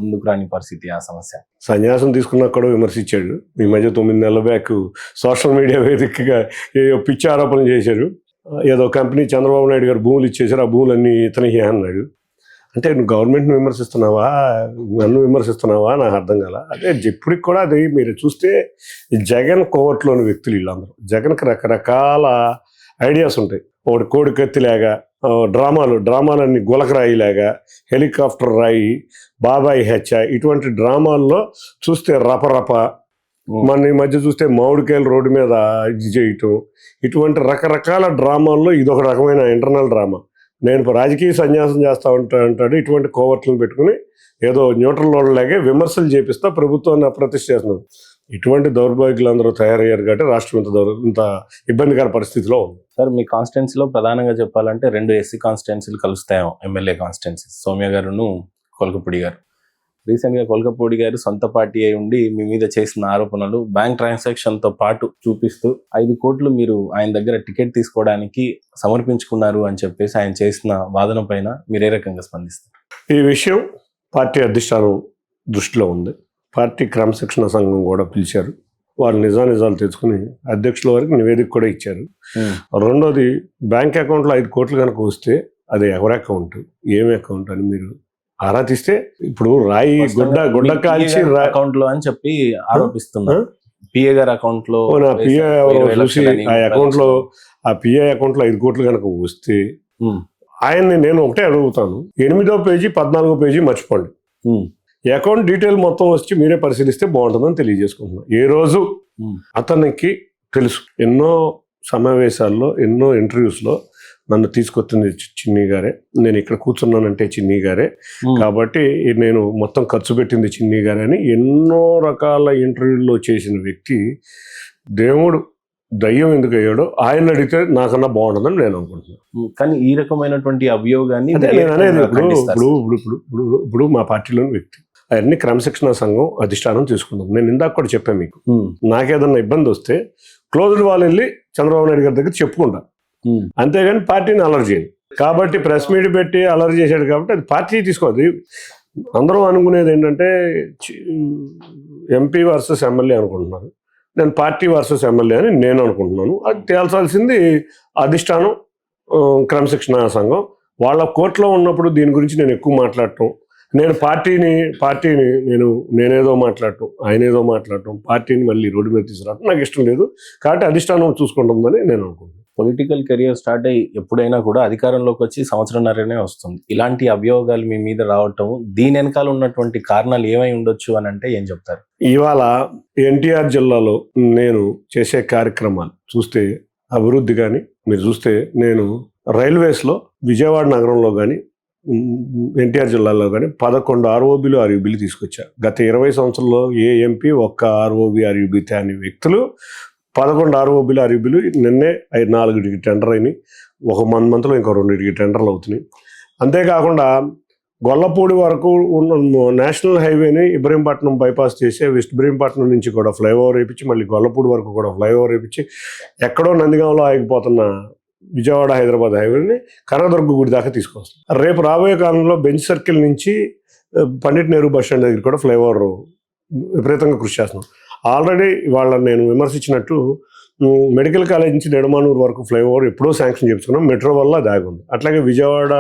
ముందుకు రాని పరిస్థితి ఆ సమస్య. సన్యాసం తీసుకున్నా కూడా విమర్శించాడు. ఈ మధ్య 9 నెలల బ్యాక్ సోషల్ మీడియా వేదికగా ఏదో పిచ్చి ఆరోపణలు చేశారు. ఏదో కంపెనీ చంద్రబాబు నాయుడు గారు భూములు ఇచ్చేసారు, ఆ భూములన్నీ ఇతనికి అన్నాడు. అంటే నువ్వు గవర్నమెంట్ని విమర్శిస్తున్నావా, నన్ను విమర్శిస్తున్నావా నాకు అర్థం కాల. అదే ఇప్పటికి కూడా అది మీరు చూస్తే జగన్ కోవట్లోని వ్యక్తులు వీళ్ళందరూ. జగన్కి రకరకాల ఐడియాస్ ఉంటాయి. ఒకటి కోడి కత్తిలాగా డ్రామాలన్నీ గులకరాయిలాగా, హెలికాప్టర్ రాయి, బాబాయి హెచ్చ, ఇటువంటి డ్రామాల్లో చూస్తే రపరప, మన ఈ మధ్య చూస్తే మామిడికాయలు రోడ్డు మీద ఇది చేయటం, ఇటువంటి రకరకాల డ్రామాల్లో ఇదొక రకమైన ఇంటర్నల్ డ్రామా. నేను రాజకీయ సన్యాసం చేస్తా అంటాడు. ఇటువంటి కోవర్ట్లను పెట్టుకుని ఏదో న్యూట్రల్ వాళ్ళలాగే విమర్శలు చేపిస్తా ప్రభుత్వాన్ని అప్రతిష్ఠ చేస్తున్నాడు. ఇటువంటి దౌర్భాగ్యులు అందరూ తయారయ్యారు కాబట్టి రాష్ట్రం ఇంత ఇబ్బందికర పరిస్థితిలో ఉంది. సార్, మీ కాన్స్టిట్యున్సీలో ప్రధానంగా చెప్పాలంటే 2 ఎస్సీ కాన్స్టిట్యున్సీలు కలుస్తాయి, ఎమ్మెల్యే కాన్స్టిట్యున్సీ. సౌమ్య గారును కొల్కపూడి గారు. రీసెంట్గా కొల్కపూడి గారు సొంత పార్టీ అయి ఉండి మీ మీద చేసిన ఆరోపణలు బ్యాంక్ ట్రాన్సాక్షన్తో పాటు చూపిస్తూ 5 కోట్లు మీరు ఆయన దగ్గర టికెట్ తీసుకోవడానికి సమర్పించుకున్నారు అని చెప్పేసి ఆయన చేసిన వాదన పైన మీరు ఏ రకంగా స్పందిస్తారు? ఈ విషయం పార్టీ అధిష్టానం దృష్టిలో ఉంది. పార్టీ క్రమశిక్షణ సంఘం కూడా పిలిచారు. వాళ్ళు నిజాలు తెచ్చుకుని అధ్యక్షుల వరకు నివేదిక కూడా ఇచ్చారు. రెండోది, బ్యాంక్ అకౌంట్లో 5 కోట్లు కనుక వస్తే అది ఎవరి అకౌంట్, ఏమి అకౌంట్ అని మీరు ఆరా తీస్తే, ఇప్పుడు రాయి గుడ్డ కాల్చి అకౌంట్ లో అని చెప్పి ఆరోపిస్తున్నారు. పిఏ గారి అకౌంట్ లో చూసి ఆ అకౌంట్ లో 5 కోట్లు కనుక వస్తే ఆయన్ని నేను ఒకటే అడుగుతాను, 8వ పేజీ 14వ పేజీ మర్చిపోండి. అకౌంట్ డీటెయిల్ మొత్తం వచ్చి మీరే పరిశీలిస్తే బాగుంటుందని తెలియజేసుకుంటున్నాను. ఏ రోజు అతనికి తెలుసు, ఎన్నో సమావేశాల్లో ఎన్నో ఇంటర్వ్యూస్లో నన్ను తీసుకొచ్చింది చిన్ని గారే, నేను ఇక్కడ కూర్చున్నానంటే చిన్ని గారే, కాబట్టి నేను మొత్తం ఖర్చు పెట్టింది చిన్ని గారే అని ఎన్నో రకాల ఇంటర్వ్యూల్లో చేసిన వ్యక్తి దేవుడు దయ్యం ఎందుకు అయ్యాడో ఆయన అడిగితే నాకన్నా బాగుంటుందని నేను అనుకుంటున్నాను. కానీ ఈ రకమైనటువంటి అభియోగాన్ని నేను అనేది ఇప్పుడు మా పార్టీలోని వ్యక్తి అవన్నీ క్రమశిక్షణ సంఘం అధిష్టానం తీసుకుందాం. నేను ఇందాక కూడా చెప్పాను మీకు, నాకేదన్నా ఇబ్బంది వస్తే క్లోజ్డ్ వాళ్ళు వెళ్ళి చంద్రబాబు నాయుడు గారి దగ్గర చెప్పుకుంటా, అంతేగాని పార్టీని అలర్ట్ చేయండి. కాబట్టి ప్రెస్ మీట్ పెట్టి అలర్ట్ చేశాడు కాబట్టి అది పార్టీ తీసుకోవాలి. అందరూ అనుకునేది ఏంటంటే ఎంపీ వర్సెస్ ఎమ్మెల్యే అనుకుంటున్నారు. నేను పార్టీ వర్సెస్ ఎమ్మెల్యే అని నేను అనుకుంటున్నాను. అది తేల్చాల్సింది అధిష్టానం, క్రమశిక్షణ సంఘం. వాళ్ళ కోర్టులో ఉన్నప్పుడు దీని గురించి నేను ఎక్కువ మాట్లాడటం, నేను పార్టీని నేనేదో మాట్లాడటం, ఆయన ఏదో మాట్లాడటం, పార్టీని మళ్ళీ రోడ్డు మీద తీసుకురావటం నాకు ఇష్టం లేదు. కాబట్టి అధిష్టానం చూసుకుంటుందని నేను అనుకుంటున్నాను. పొలిటికల్ కెరియర్ స్టార్ట్ అయ్యి ఎప్పుడైనా కూడా అధికారంలోకి వచ్చి 1.5 సంవత్సరంన్నరనే వస్తుంది. ఇలాంటి అభియోగాలు మీ మీద రావటం, దీని వెనకాల ఉన్నటువంటి కారణాలు ఏమై ఉండొచ్చు అని అంటే ఏం చెప్తారు? ఇవాళ ఎన్టీఆర్ జిల్లాలో నేను చేసే కార్యక్రమాలు చూస్తే అభివృద్ధి కానీ మీరు చూస్తే నేను రైల్వేస్లో విజయవాడ నగరంలో కానీ ఎన్టీఆర్ జిల్లాలో కానీ 11 ROBలు RUBలు తీసుకొచ్చా. గత 20 సంవత్సరాల్లో ఏ ఎంపీ ఒక్క ROB RUB తేని వ్యక్తులు 11 ROBలు RUBలు నిన్నే 4 టెండర్ అయినాయి. ఒక మంత్లో ఇంకో 2 టెండర్లు అవుతున్నాయి. అంతేకాకుండా గొల్లపూడి వరకు ఉన్న నేషనల్ హైవేని ఇబ్రహీంపట్నం బైపాస్ చేసి వెస్ట్ ఇబ్రహీంపట్నం నుంచి కూడా ఫ్లైఓవర్ వేయించి మళ్ళీ గొల్లపూడి వరకు కూడా ఫ్లైఓవర్ వేయించి ఎక్కడో నందిగాంలో ఆగిపోతున్న విజయవాడ హైదరాబాద్ హైవేని కనకదుర్గ గుడి దాకా తీసుకొస్తాం. రేపు రాబోయే కాలంలో బెంచ్ సర్కిల్ నుంచి పండిట్ నెహ్రూ బస్ స్టాండ్ దగ్గర కూడా ఫ్లైఓవర్ విపరీతంగా కృషి చేస్తున్నాం. ఆల్రెడీ వాళ్ళ నేను విమర్శించినట్టు మెడికల్ కాలేజ్ నుంచి నెడమానూరు వరకు ఫ్లైఓవర్ ఎప్పుడో శాంక్షన్ చేయించుకున్నాం, మెట్రో వల్ల దాగి ఉంది. అట్లాగే విజయవాడ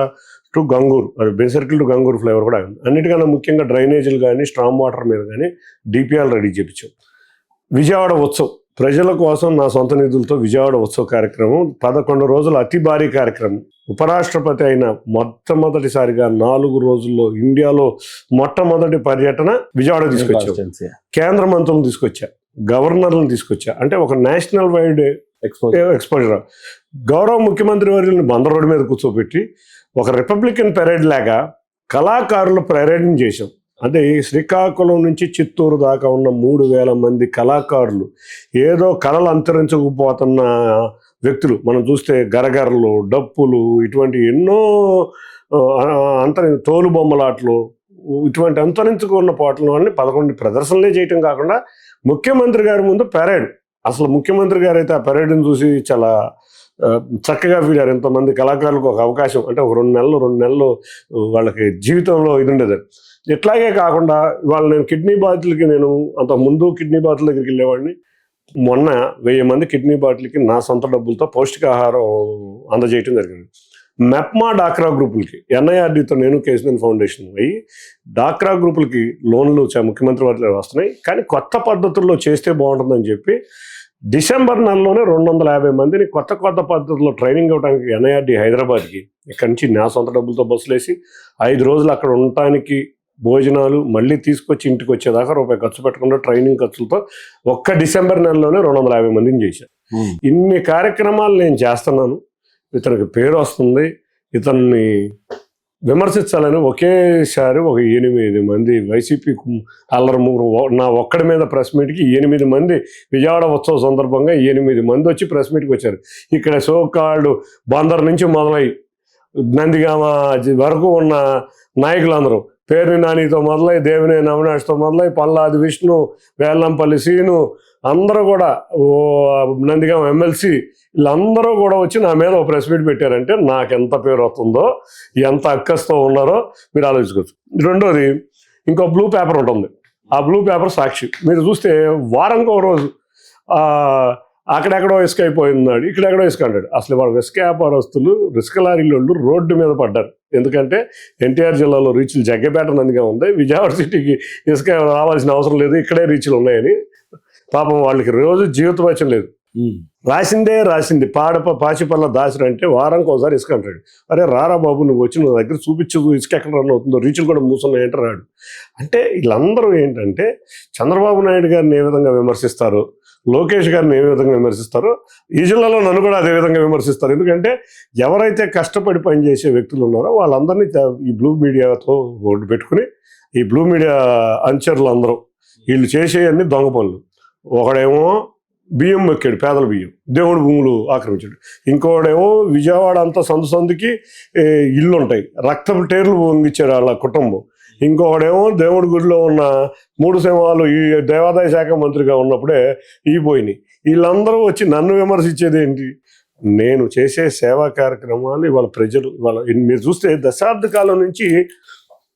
టు గంగూరు, అది bench circle to Gangur flyover కూడా ఆగింది. అన్నిటికన్నా ముఖ్యంగా డ్రైనేజీలు కానీ స్ట్రాంగ్ వాటర్ మీద కానీ DPR రెడీ చేయించాం. విజయవాడ ఉత్సవ్ ప్రజల కోసం నా సొంత నిధులతో విజయవాడ ఉత్సవ కార్యక్రమం 11 రోజుల అతి భారీ కార్యక్రమం. ఉపరాష్ట్రపతి అయిన మొట్టమొదటిసారిగా 4 రోజుల్లో ఇండియాలో మొట్టమొదటి పర్యటన విజయవాడ తీసుకొచ్చా. కేంద్ర మంత్రులను తీసుకొచ్చా, గవర్నర్లను తీసుకొచ్చా. అంటే ఒక నేషనల్ వైడ్ ఎక్స్పోజర్. గౌరవ ముఖ్యమంత్రి వర్యులను బందర్ రోడ్డు మీద కూర్చోబెట్టి ఒక రిపబ్లికన్ పెరేడ్ లాగా కళాకారుల పెరేడ్ని చేశాం. అంటే ఈ శ్రీకాకుళం నుంచి చిత్తూరు దాకా ఉన్న 3,000 మంది కళాకారులు, ఏదో కళలు అంతరించకపోతున్న వ్యక్తులు. మనం చూస్తే గరగరలు, డప్పులు, ఇటువంటి ఎన్నో తోలు బొమ్మలాట్లు, ఇటువంటి అంతరించుకున్న పాటలు అన్ని 11 ప్రదర్శనలే చేయటం కాకుండా ముఖ్యమంత్రి గారి ముందు పెరేడ్. అసలు ముఖ్యమంత్రి గారు అయితే ఆ పెరేడ్ని చూసి చాలా చక్కగా ఫీల్ అయ్యారు. ఇంతమంది కళాకారులకు ఒక అవకాశం, అంటే ఒక 2 నెలలు వాళ్ళకి జీవితంలో ఇది ఉండేది. ఇట్లాగే కాకుండా వాళ్ళు నేను కిడ్నీ బాధితులకి, నేను అంత ముందు కిడ్నీ బాధితుల దగ్గరికి వెళ్ళేవాడిని. మొన్న 1000 మంది కిడ్నీ బాధితులకి నా సొంత డబ్బులతో పౌష్టికాహారం అందజేయటం జరిగింది. మెప్మా డాక్రా గ్రూపులకి ఎన్ఐఆర్డీతో నేను కేసీఎన్ ఫౌండేషన్ అయ్యి డాక్రా గ్రూపులకి లోన్లు ముఖ్యమంత్రి వాటిలో వస్తున్నాయి. కానీ కొత్త పద్ధతుల్లో చేస్తే బాగుంటుందని చెప్పి డిసెంబర్ నెలలోనే 250 మందిని కొత్త పద్ధతుల్లో ట్రైనింగ్ ఇవ్వడానికి ఎన్ఐఆర్డీ హైదరాబాద్కి ఇక్కడి నుంచి నా సొంత డబ్బులతో బస్సులు వేసి 5 రోజులు అక్కడ ఉండటానికి భోజనాలు మళ్ళీ తీసుకొచ్చి ఇంటికి వచ్చేదాకా రూపాయి ఖర్చు పెట్టకుండా ట్రైనింగ్ ఖర్చులతో ఒక్క డిసెంబర్ నెలలోనే 250 మందిని చేశాను. ఇన్ని కార్యక్రమాలు నేను చేస్తున్నాను. ఇతనికి పేరు వస్తుంది, ఇతన్ని విమర్శించాలని ఒకేసారి ఒక 8 మంది వైసీపీ అల్లరమూరు నా ఒక్కడి మీద ప్రెస్ మీట్కి 8 మంది విజయవాడ ఉత్సవ సందర్భంగా 8 మంది వచ్చి ప్రెస్ మీట్కి వచ్చారు. ఇక్కడ సోకాళ్ళు బందర్ నుంచి మొదలై నందిగామ వరకు ఉన్న నాయకులందరూ, పేరుని నానితో మొదలై, దేవినేని అవినాష్తో మొదలై, పల్లాది విష్ణు, వేల్లంపల్లి సీను, అందరూ కూడా నందిగామ ఎమ్మెల్సీ, వీళ్ళందరూ కూడా వచ్చి నా మీద ఒక ప్రెస్ మీట్ పెట్టారంటే నాకు ఎంత పేరు వస్తుందో, ఎంత అక్కస్తో ఉన్నారో మీరు ఆలోచించుకోవచ్చు. రెండోది, ఇంకో బ్లూ పేపర్ ఉంటుంది. ఆ బ్లూ పేపర్ సాక్షి. మీరు చూస్తే వారంకి ఒక రోజు అక్కడెక్కడో ఇసుక అయిపోయిందాడు, ఇక్కడెక్కడో ఇసుక అంటాడు. అసలు వాళ్ళు ఇసుక వ్యాపారస్తులు, ఇసుక లారీలోళ్ళు రోడ్డు మీద పడ్డారు. ఎందుకంటే ఎన్టీఆర్ జిల్లాలో రీచ్లు జగ్గపేట నందిగా ఉంది, విజయవాడ సిటీకి ఇసుక రావాల్సిన అవసరం లేదు, ఇక్కడే రీచ్లు ఉన్నాయని పాపం వాళ్ళకి రోజు జీవితం లేదు. రాసింది పాచిపల్ల దాసుడు అంటే వారానికి ఒకసారి ఇసుక అంటాడు. అరే రారా బాబు, నువ్వు వచ్చి నువ్వు దగ్గర చూపించు, ఇసుక ఎక్కడ రన్ అవుతుందో, రీచ్లు కూడా మూసున్నాయంటే రాడు. అంటే వీళ్ళందరూ ఏంటంటే చంద్రబాబు నాయుడు గారిని ఏ విధంగా విమర్శిస్తారు, లోకేష్ గారిని ఏ విధంగా విమర్శిస్తారో ఈ జిల్లాలో నన్ను కూడా అదే విధంగా విమర్శిస్తారు. ఎందుకంటే ఎవరైతే కష్టపడి పనిచేసే వ్యక్తులు ఉన్నారో వాళ్ళందరినీ ఈ బ్లూ మీడియాతో ఓటు పెట్టుకుని, ఈ బ్లూ మీడియా అనుచరులు అందరూ వీళ్ళు చేసేవన్నీ దొంగ పనులు. ఒకడేమో బియ్యం ఎక్కాడు, పేదల బియ్యం, దేవుడి భూములు ఆక్రమించాడు. ఇంకోడేమో విజయవాడ అంతా సందుకి ఇల్లు ఉంటాయి, రక్తపు టేర్లు పొంగిచ్చారు వాళ్ళ కుటుంబం. ఇంకొకడేమో దేవుడి గుడిలో ఉన్న 3 సింహాలు ఈ దేవాదాయ శాఖ మంత్రిగా ఉన్నప్పుడే పోయినాయి. వీళ్ళందరూ వచ్చి నన్ను విమర్శించేది ఏంటి? నేను చేసే సేవా కార్యక్రమాలు ఇవాళ ప్రజలు, ఇవాళ మీరు చూస్తే దశాబ్ద కాలం నుంచి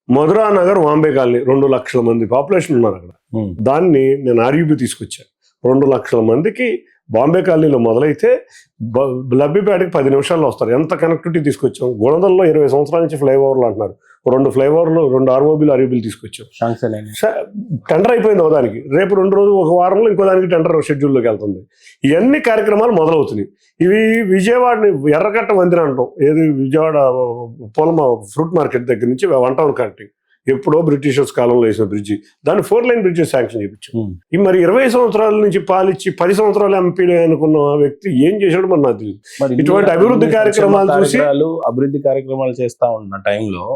మధురా నగర్, వాంబే కాలనీ 2 లక్షల మంది పాపులేషన్ ఉన్నారు అక్కడ. దాన్ని నేను ఆర్యూబీ తీసుకొచ్చాను. 2 లక్షల మందికి బాంబే కాలనీలో మొదలైతే లబ్బిపేటకి 10 నిమిషాల్లో వస్తారు. ఎంత కనెక్టివిటీ తీసుకొచ్చాం. గుణదల్లో 20 సంవత్సరాల నుంచి ఫ్లైఓవర్లు అంటున్నారు. 2 ఫ్లైఓవర్లు, 2 ఆర్యూబీలు తీసుకొచ్చాం. టెండర్ అయిపోయింది ఒకదానికి, రేపు 2 రోజులు, ఒక వారంలో ఇంకో దానికి టెండర్ షెడ్యూల్లోకి వెళ్తుంది. ఇవన్నీ కార్యక్రమాలు మొదలవుతున్నాయి. ఇవి విజయవాడని ఎర్రకట్ట వంతెన అంటాం. ఏది విజయవాడ పొలమ ఫ్రూట్ మార్కెట్ దగ్గర నుంచి 1 టౌన్ కనెక్టింగ్, ఎప్పుడో బ్రిటిషర్స్ కాలంలో వేసిన బ్రిడ్జి, దాన్ని 4 లైన్ బ్రిడ్జెస్ శాంక్షన్ చేయించాం. ఈ మరి 20 సంవత్సరాల నుంచి పాలిచ్చి 10 సంవత్సరాలు ఎంపీలు అనుకున్న వ్యక్తి ఏం చేశాడు మరి నాకు తెలియదు. ఇటువంటి అభివృద్ధి కార్యక్రమాలు చూసి అభివృద్ధి కార్యక్రమాలు చేస్తా ఉన్న టైంలో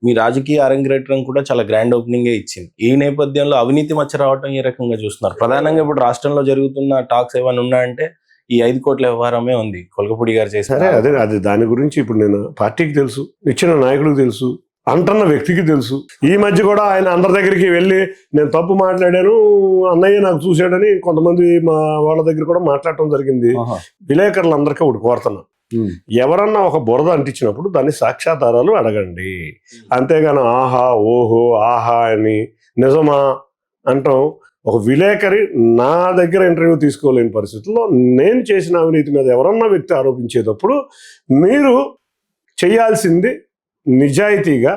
మీ రాజకీయ అరంగేట్రం కూడా చాలా గ్రాండ్ ఓపెనింగ్ ఇచ్చింది. ఈ నేపథ్యంలో అవినీతి మచ్చ రావటం ఏ రకంగా చూస్తున్నారు? ప్రధానంగా ఇప్పుడు రాష్ట్రంలో జరుగుతున్న టాక్స్ ఏమైనా ఉన్నాయంటే ఈ 5 కోట్ల వ్యవహారమే ఉంది, కొలకపూడి గారు చేశారు. అదే దాని గురించి ఇప్పుడు నేను పార్టీకి తెలుసు, ఇచ్చిన నాయకుడికి తెలుసు, అంటున్న వ్యక్తికి తెలుసు. ఈ మధ్య కూడా ఆయన అందరి దగ్గరికి వెళ్ళి నేను తప్పు మాట్లాడాను, అన్నయ్య నాకు చూశాడని కొంతమంది మా వాళ్ళ దగ్గర కూడా మాట్లాడటం జరిగింది. విలేకరులందరికీ ఒకటి కోరుతున్నాను, ఎవరన్నా ఒక బురద అంటించినప్పుడు దాన్ని సాక్ష్యాధారాలు అడగండి. అంతేగాని ఆహా ఓహో ఆహా అని నిజమా అంటాం. ఒక విలేకరి నా దగ్గర ఇంటర్వ్యూ తీసుకోలేని పరిస్థితుల్లో నేను చేసిన అవినీతి మీద ఎవరన్నా వ్యక్తి ఆరోపించేటప్పుడు మీరు చేయాల్సింది నిజాయితీగా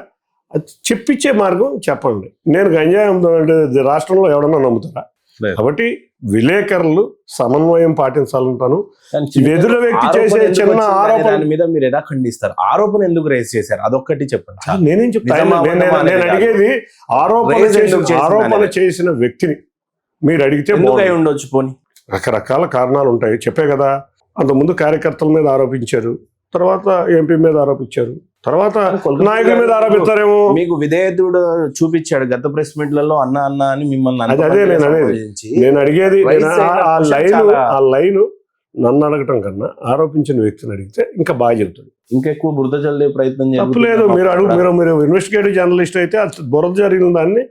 చెప్పించే మార్గం చెప్పండి. నేను గంజాయి అమ్ముతానంటే రాష్ట్రంలో ఎవడన్నా నమ్ముతారా? కాబట్టి విలేకరులు సమన్వయం పాటించాలంటాను. కానీ ఎదురు వ్యక్తి ఆరోపణ చేసే ఎందుకు చిన్న వచ్చింది అనే ఆరోపణ దాని మీద మీరు ఎలా ఖండిస్తారు? ఆరోపణ ఎందుకు రేస్ చేశారు అదొక్కటి చెప్పండి చాలు. నేనేం చెప్తాను, నిజమా అబద్ధమా అనేది నేను అడిగేది Raise ఎందుకు చేసింది ఆరోపణ అనేది. చేసిన వ్యక్తిని మీరు అడిగితే ఎందుకు అయి బాగుంటుంది. ఉండొచ్చు పోనీ? రకరకాల కారణాలు ఉంటాయి, చెప్పే కదా. అంతకుముందు కార్యకర్తల మీద ఆరోపించారు, తర్వాత ఎంపీ మీద ఆరోపించారు, తర్వాత నాయకుల మీద ఆరోపిస్తారేమో. మీకు విధేయతుడు చూపించాడు గత ప్రెస్ మీట్లలో అన్న అన్న అని మిమ్మల్ని అదే నేను అనేది. సంబోధించి. నేను అడిగేది Raise అయిన ఆ question లైన్ చాలా- ఆ లైన్ నన్ను అడగటం కన్నా ఆరోపించిన వ్యక్తిని అడిగితే ఇంకా బాగా చెబుతుంది. ఇంకెక్కువ బురద చల్లే ప్రయత్నం తప్పులేదు. మీరు అడుగు, మీరు ఇన్వెస్టిగేటివ్ జర్నలిస్ట్ అయితే బురద జరిగిన దాన్ని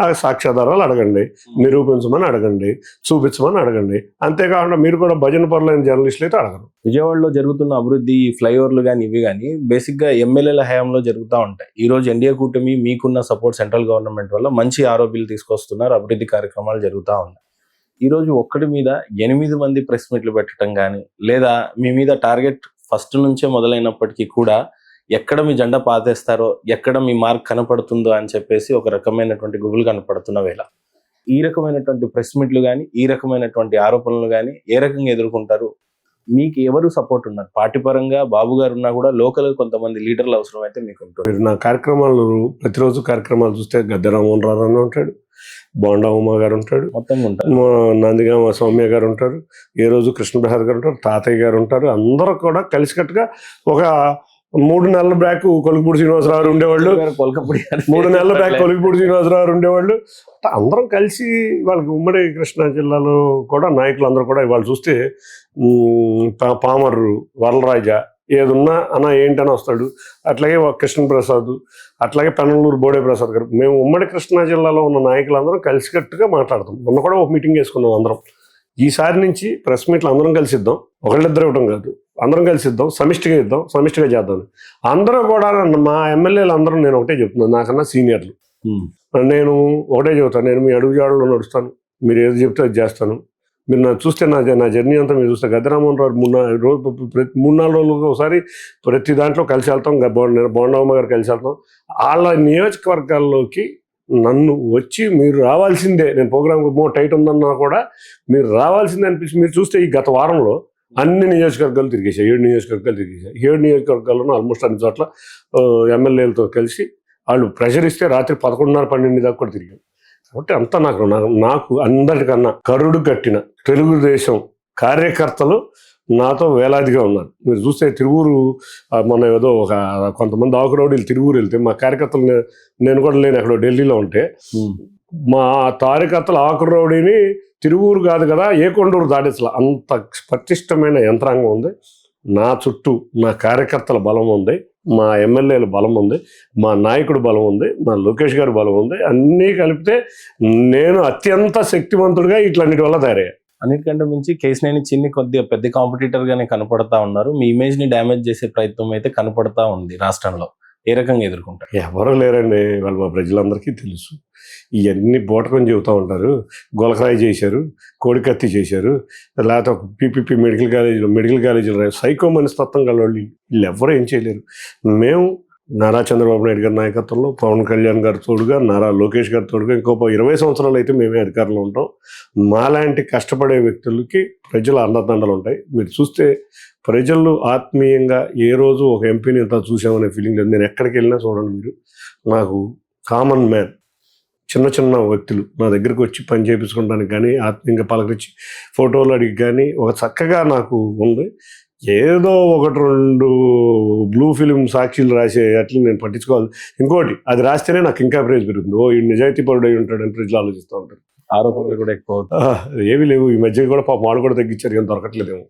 ఆ సాక్ష్యాధారాలు అడగండి, నిరూపించమని అడగండి, చూపించమని అడగండి. అంతేకాకుండా మీరు కూడా భజన పరులైన జర్నలిస్టులు అయితే అడగరు. విజయవాడలో జరుగుతున్న అభివృద్ధి, ఫ్లైఓవర్లు కానీ ఇవి కానీ బేసిక్ గా ఎమ్మెల్యేల హయాంలో జరుగుతూ ఉంటాయి. ఈ రోజు ఎన్డీఏ కూటమి మీకున్న సపోర్ట్ సెంట్రల్ గవర్నమెంట్ వల్ల మంచి ఆరోగ్యాలు తీసుకొస్తున్నారు, అభివృద్ధి కార్యక్రమాలు జరుగుతూ ఉన్నాయి. ఈ రోజు ఒక్కడి మీద 8 మంది ప్రెస్ మీట్లు పెట్టడం కానీ, లేదా మీ మీద టార్గెట్ ఫస్ట్ నుంచే మొదలైనప్పటికీ కూడా ఎక్కడ మీ జెండా పాతేస్తారో, ఎక్కడ మీ మార్క్ కనపడుతుందో అని చెప్పేసి ఒక రకమైనటువంటి గుబులు కనపడుతున్న వేళ ఈ రకమైనటువంటి ప్రెస్ మీట్లు కానీ, ఈ రకమైనటువంటి ఆరోపణలు కానీ ఏ రకంగా ఎదుర్కొంటారు? మీకు ఎవరు సపోర్ట్ ఉన్నారు? పార్టీ పరంగా బాబు గారు ఉన్నా కూడా లోకల్ కొంతమంది లీడర్లు అవసరం అయితే మీకు ఉంటుంది. మీరు నా కార్యక్రమాలు ప్రతిరోజు కార్యక్రమాలు చూస్తే గద్దె రామోహన్ అని ఉంటాడు, బోండా ఉమా గారు ఉంటాడు, మొత్తంగా ఉంటారు. నందిగామ సౌమ్య గారు ఉంటారు, ఏ రోజు కృష్ణప్రసాద్ గారు ఉంటారు, తాతయ్య గారు ఉంటారు. అందరూ కూడా కలిసికట్టుగా ఒక 3 నెలల బ్యాక్ కొలుకుపూడి శ్రీనివాసరావు ఉండేవాళ్ళు, 3 నెలల బ్యాక్ కొలుకుపూడి శ్రీనివాసరావు ఉండేవాళ్ళు. అందరం కలిసి వాళ్ళకి ఉమ్మడి కృష్ణా జిల్లాలో కూడా నాయకులు అందరూ కూడా ఇవాళ చూస్తే పామర్రు వరలరాజా ఏదున్నా అన్న ఏంటని వస్తాడు, అట్లాగే కృష్ణప్రసాద్, అట్లాగే పెనలూరు బోడే ప్రసాద్ గారు. మేము ఉమ్మడి కృష్ణా జిల్లాలో ఉన్న నాయకులందరం కలిసికట్టుగా మాట్లాడతాం. మొన్న కూడా ఒక మీటింగ్ వేసుకున్నాం అందరం. ఈసారి నుంచి ప్రెస్ మీట్లు అందరం కలిసిద్దాం, ఒకళ్ళిద్దరు ఇవ్వడం కాదు, అందరం కలిసిద్దాం, సమిష్టిగా ఇద్దాం, సమిష్టిగా చేద్దాం. అందరూ కూడా మా ఎమ్మెల్యేలు అందరూ నేను ఒకటే చెప్తున్నాను, నాకన్నా సీనియర్లు. నేను ఒకటే చెబుతాను, నేను మీ అడుగుజాడలో నడుస్తాను, మీరు ఏది చెప్తే అది చేస్తాను. మీరు నా చూస్తే నా జర్నీ అంతా మీరు చూస్తే గద్దె రామోహన్ రావు 3-4 రోజులకు ఒకసారి ప్రతి దాంట్లో కలిసి వెళ్తాం. బోండమ్మ గారు కలిసి వెళ్తాం. వాళ్ళ నియోజకవర్గాల్లోకి నన్ను వచ్చి మీరు రావాల్సిందే, నేను ప్రోగ్రామ్ టైట్ ఉందన్నా కూడా మీరు రావాల్సిందే అనిపించి మీరు చూస్తే ఈ గత వారంలో అన్ని నియోజకవర్గాలు తిరిగేసాయి. 7 నియోజకవర్గాలు తిరిగేసాయి. 7 నియోజకవర్గాల్లోనూ ఆల్మోస్ట్ అన్ని చోట్ల ఎమ్మెల్యేలతో కలిసి వాళ్ళు ప్రెషర్ ఇస్తే రాత్రి 11:30-12 దాకా కూడా తిరిగాం. కాబట్టి అంతా నాకు అందరికన్నా కరుడు కట్టిన తెలుగుదేశం కార్యకర్తలు నాతో వేలాదిగా ఉన్నారు. మీరు చూస్తే తిరువూరు మన ఏదో ఒక కొంతమంది ఆకురౌడీలు తిరువూరు వెళ్తే మా కార్యకర్తలు, నేను కూడా లేని అక్కడ ఢిల్లీలో ఉంటే మా కార్యకర్తలు ఆకురౌడీని తిరువూరు కాదు కదా ఏ కొండూరు దాటించాల, అంత పటిష్టమైన యంత్రాంగం ఉంది. నా చుట్టూ నా కార్యకర్తల బలం ఉంది, మా ఎమ్మెల్యేల బలం ఉంది, మా నాయకుడు బలం ఉంది, మా లోకేష్ గారి బలం ఉంది. అన్నీ కలిపితే నేను అత్యంత శక్తివంతుడిగా ఇట్లన్నిటి వల్ల తయారయ్యాను. అన్నిటికంటే మించి కేసినేని చిన్ని కొద్దిగా పెద్ద కాంపిటీటర్ గానే కనపడతా ఉన్నారు. మీ ఇమేజ్ ని డ్యామేజ్ చేసే ప్రయత్నం అయితే కనపడతా ఉంది రాష్ట్రంలో. ఏ రకంగా ఎదుర్కొంటారు? ఎవరు లేరండి, వాళ్ళు మా ప్రజలందరికీ తెలుసు. ఇవన్నీ బోటకం చెబుతూ ఉంటారు. గొలకరాయి చేశారు, కోడికత్తి చేశారు, లేకపోతే ఒక పీపీపీ మెడికల్ కాలేజీలో సైకో మనస్తత్వం గల వాళ్ళు వీళ్ళు ఎవరు ఏం చేయలేరు. మేము నారా చంద్రబాబు నాయుడు గారి నాయకత్వంలో, పవన్ కళ్యాణ్ గారి తోడుగా, నారా లోకేష్ గారి తోడుగా ఇంకో 20 సంవత్సరాలు అయితే మేమే అధికారంలో ఉంటాం. మాలాంటి కష్టపడే వ్యక్తులకి ప్రజల అండదండలు ఉంటాయి. మీరు చూస్తే ప్రజలు ఆత్మీయంగా ఏ రోజు ఒక ఎంపీని ఇంత చూసామనే ఫీలింగ్ లేదు. నేను ఎక్కడికి వెళ్ళినా చూడండి, మీరు నాకు కామన్ మ్యాన్, చిన్న చిన్న వ్యక్తులు నా దగ్గరికి వచ్చి పని చేయించుకోవడానికి కానీ, ఆత్మీయంగా పలకరించి ఫోటోలు అడిగి కానీ ఒక చక్కగా నాకు ఉంది. ఏదో 1-2 బ్లూ ఫిలిం సాక్షులు రాసే అట్లా నేను పట్టించుకోవాలి. ఇంకోటి అది రాస్తేనే నాకు ఇంకా ప్రైజ్ పెరుగుతుంది. ఈ నిజాయితీ పరుడు అయి ఉంటాడని ప్రజలు ఆలోచిస్తూ ఉంటారు. ఆరోపణలు కూడా ఎక్కువ అవుతాయి. ఏమీ లేవు. ఈ మధ్య కూడా పాపం వాడు కూడా తగ్గించారు, ఏం దొరకట్లేదేమో.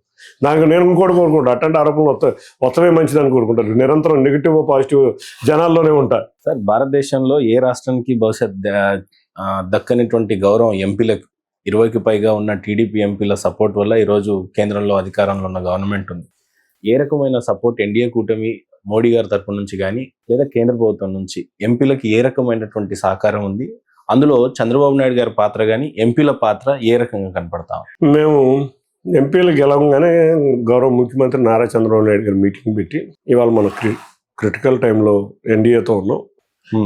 నేను ఇంకోటి కోరుకుంటా, అట్లాంటి ఆరోపణలు వస్తవే మంచిదని కోరుకుంటారు. నిరంతరం నెగిటివ్ పాజిటివ్ జనాల్లోనే ఉంటారు. సార్, భారతదేశంలో ఏ రాష్ట్రానికి బహుశా దక్కనిటువంటి గౌరవం ఎంపీలకు 20కి పైగా ఉన్న టీడీపీ ఎంపీల సపోర్ట్ వల్ల ఈరోజు కేంద్రంలో అధికారంలో ఉన్న గవర్నమెంట్ ఉంది. ఏ రకమైన సపోర్ట్ ఎన్డీఏ కూటమి మోడీ గారి తరపు నుంచి కానీ, లేదా కేంద్ర ప్రభుత్వం నుంచి ఎంపీలకి ఏ రకమైనటువంటి సహకారం ఉంది? అందులో చంద్రబాబు నాయుడు గారి పాత్ర కానీ, ఎంపీల పాత్ర ఏ రకంగా కనపడతాం? మేము ఎంపీలు గెలవగానే గౌరవ ముఖ్యమంత్రి నారా చంద్రబాబు నాయుడు గారు మీటింగ్ పెట్టి, ఇవాళ మన క్రిటికల్ టైంలో ఎన్డీఏతో ఉన్నాం,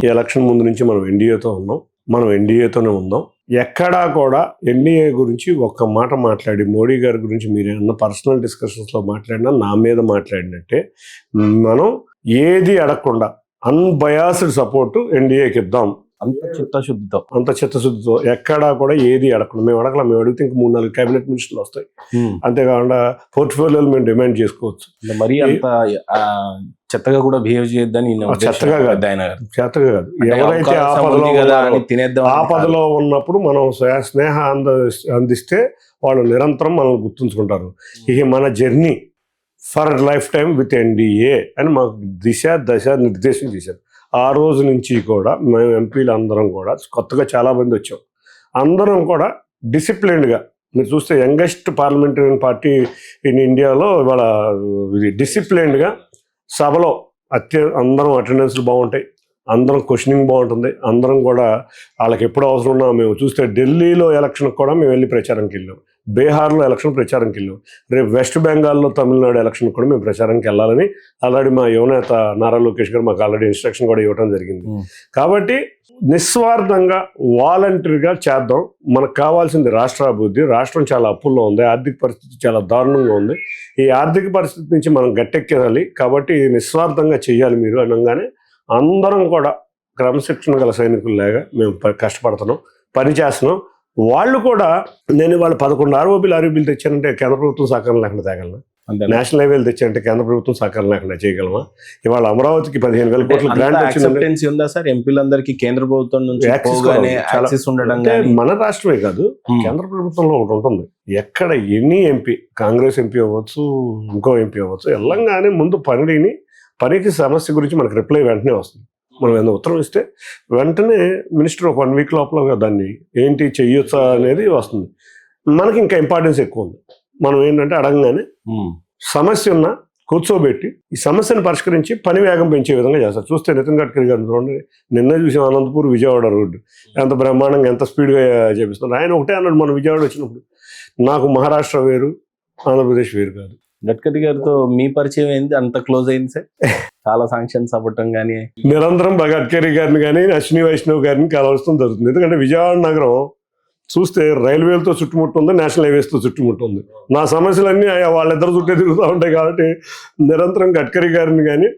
ఈ ఎలక్షన్ ముందు నుంచి మనం ఎన్డీఏతో ఉన్నాం, మనం ఎన్డీఏతోనే ఉందాం, ఎక్కడా కూడా ఎన్డీఏ గురించి ఒక్క మాట మాట్లాడి మోడీ గారి గురించి మీరు ఏమన్నా పర్సనల్ డిస్కషన్స్లో మాట్లాడినా నా మీద మాట్లాడినట్టే. మనం ఏది అడగకుండా అన్బయాస్డ్ సపోర్ట్ ఎన్డీఏకి ఇద్దాం, అంత చిత్తశుద్ధితో ఎక్కడా కూడా ఏది అడగకుండా. మేము అడగలం, మేము అడిగితే ఇంక 3-4 కేబినెట్ మినిస్టర్లు వస్తాయి. అంతేకాకుండా పోర్ట్ఫోలియోలు మేము డిమాండ్ చేసుకోవచ్చు. మరి అంత చెత్తగా కూడా బిహేవ్ చేయొద్దని చెత్తగా కాదు. ఎవరైతే ఆపదలో ఉన్నప్పుడు మనం స్నేహ అందిస్తే వాళ్ళు నిరంతరం మనల్ని గుర్తుంచుకుంటారు. ఇక మన journey for life time with NDA అని మాకు దశ నిర్దేశం చేశారు. ఆ రోజు నుంచి కూడా మేము ఎంపీలు అందరం కూడా కొత్తగా చాలామంది వచ్చాం. అందరం కూడా డిసిప్లిన్డ్గా, మీరు చూస్తే యంగెస్ట్ పార్లమెంటరీ పార్టీ ఇన్ ఇండియాలో ఇవాళ డిసిప్లిన్డ్గా సభలో అందరం అటెండెన్స్లు బాగుంటాయి, అందరం క్వశ్చనింగ్ బాగుంటుంది, అందరం కూడా వాళ్ళకి ఎప్పుడు అవసరం ఉన్నా. మేము చూస్తే ఢిల్లీలో ఎలక్షన్కి కూడా మేము వెళ్ళి ప్రచారంకి వెళ్ళాం, బీహార్లో ఎలక్షన్ ప్రచారంకి వెళ్ళాం, రేపు వెస్ట్ బెంగాల్లో తమిళనాడు ఎలక్షన్ కూడా మేము ప్రచారానికి వెళ్ళాలని ఆల్రెడీ మా యువనేత నారా లోకేష్ గారు మాకు ఆల్రెడీ ఇన్స్ట్రక్షన్ కూడా ఇవ్వడం జరిగింది. కాబట్టి నిస్వార్థంగా వాలంటరీగా చేద్దాం. మనకు కావాల్సింది రాష్ట్ర అభివృద్ధి. రాష్ట్రం చాలా అప్పుల్లో ఉంది, ఆర్థిక పరిస్థితి చాలా దారుణంగా ఉంది. ఈ ఆర్థిక పరిస్థితి నుంచి మనం గట్టెక్కేయాలి. కాబట్టి నిస్వార్థంగా చేయాలి మీరు అనగానే అందరం కూడా క్రమశిక్షణ గల సైనికుల్లాగా మేము కష్టపడుతున్నాం, పని చేస్తున్నాం. వాళ్ళు కూడా నేను వాళ్ళు 11 ఆర్ఓబీలు ఆర్ఓబీలు తెచ్చానంటే కేంద్ర ప్రభుత్వం సహకారం లేకుండా తేగలనా? నేషనల్ హైవేలు తెచ్చారంటే కేంద్ర ప్రభుత్వం సహకారం లేకుండా చేయగలమా? ఇవాళ అమరావతికి 15,000 కోట్ల గ్రాంట్ వచ్చిందా సార్? ఎంపీలందరికీ కేంద్ర ప్రభుత్వం నుంచి మన రాష్ట్రమే కాదు, కేంద్ర ప్రభుత్వంలో ఒకటి ఉంటుంది. ఎక్కడ ఎన్ని ఎంపీ, కాంగ్రెస్ ఎంపీ అవ్వచ్చు, ఇంకో ఎంపీ అవ్వచ్చు, వెళ్ళంగానే ముందు పనికి సమస్య గురించి మనకు రిప్లై వెంటనే వస్తుంది. మనం ఏదైనా ఉత్తరం ఇస్తే వెంటనే మినిస్టర్ ఒక 1 వీక్ లోపల దాన్ని ఏంటి చెయ్యొచ్చా అనేది వస్తుంది. మనకి ఇంకా ఇంపార్టెన్స్ ఎక్కువ ఉంది. మనం ఏంటంటే అడగగానే సమస్య ఉన్నా కూర్చోబెట్టి ఈ సమస్యను పరిష్కరించి పని వేగం పెంచే విధంగా చేస్తారు. చూస్తే నితిన్ గడ్కరీ గారు చూడండి, నిన్న చూసాం అనంతపూర్ విజయవాడ రోడ్డు ఎంత బ్రహ్మాండంగా ఎంత స్పీడ్గా చేపిస్తున్నారు. ఆయన ఒకటే అన్నాడు, మనం విజయవాడ వచ్చినప్పుడు, నాకు మహారాష్ట్ర వేరు, ఆంధ్రప్రదేశ్ వేరు కాదు. గడ్కరీ గారితో మీ పరిచయం ఏంది? అంత క్లోజ్ అయింది సార్? చాలా శాంక్షన్స్ అవ్వటం కానీ నిరంతరం గడ్కరీ గారిని కానీ అశ్విని వైష్ణవ్ గారిని కలవడం జరుగుతుంది. ఎందుకంటే విజయవాడ నగరం చూస్తే రైల్వేలతో చుట్టుముట్టుంది, నేషనల్ హైవేస్తో చుట్టుముట్టుంది. నా సమస్యలన్నీ వాళ్ళిద్దరు చుట్టే తిరుగుతూ ఉంటాయి. కాబట్టి నిరంతరం గడ్కరీ గారిని కానీ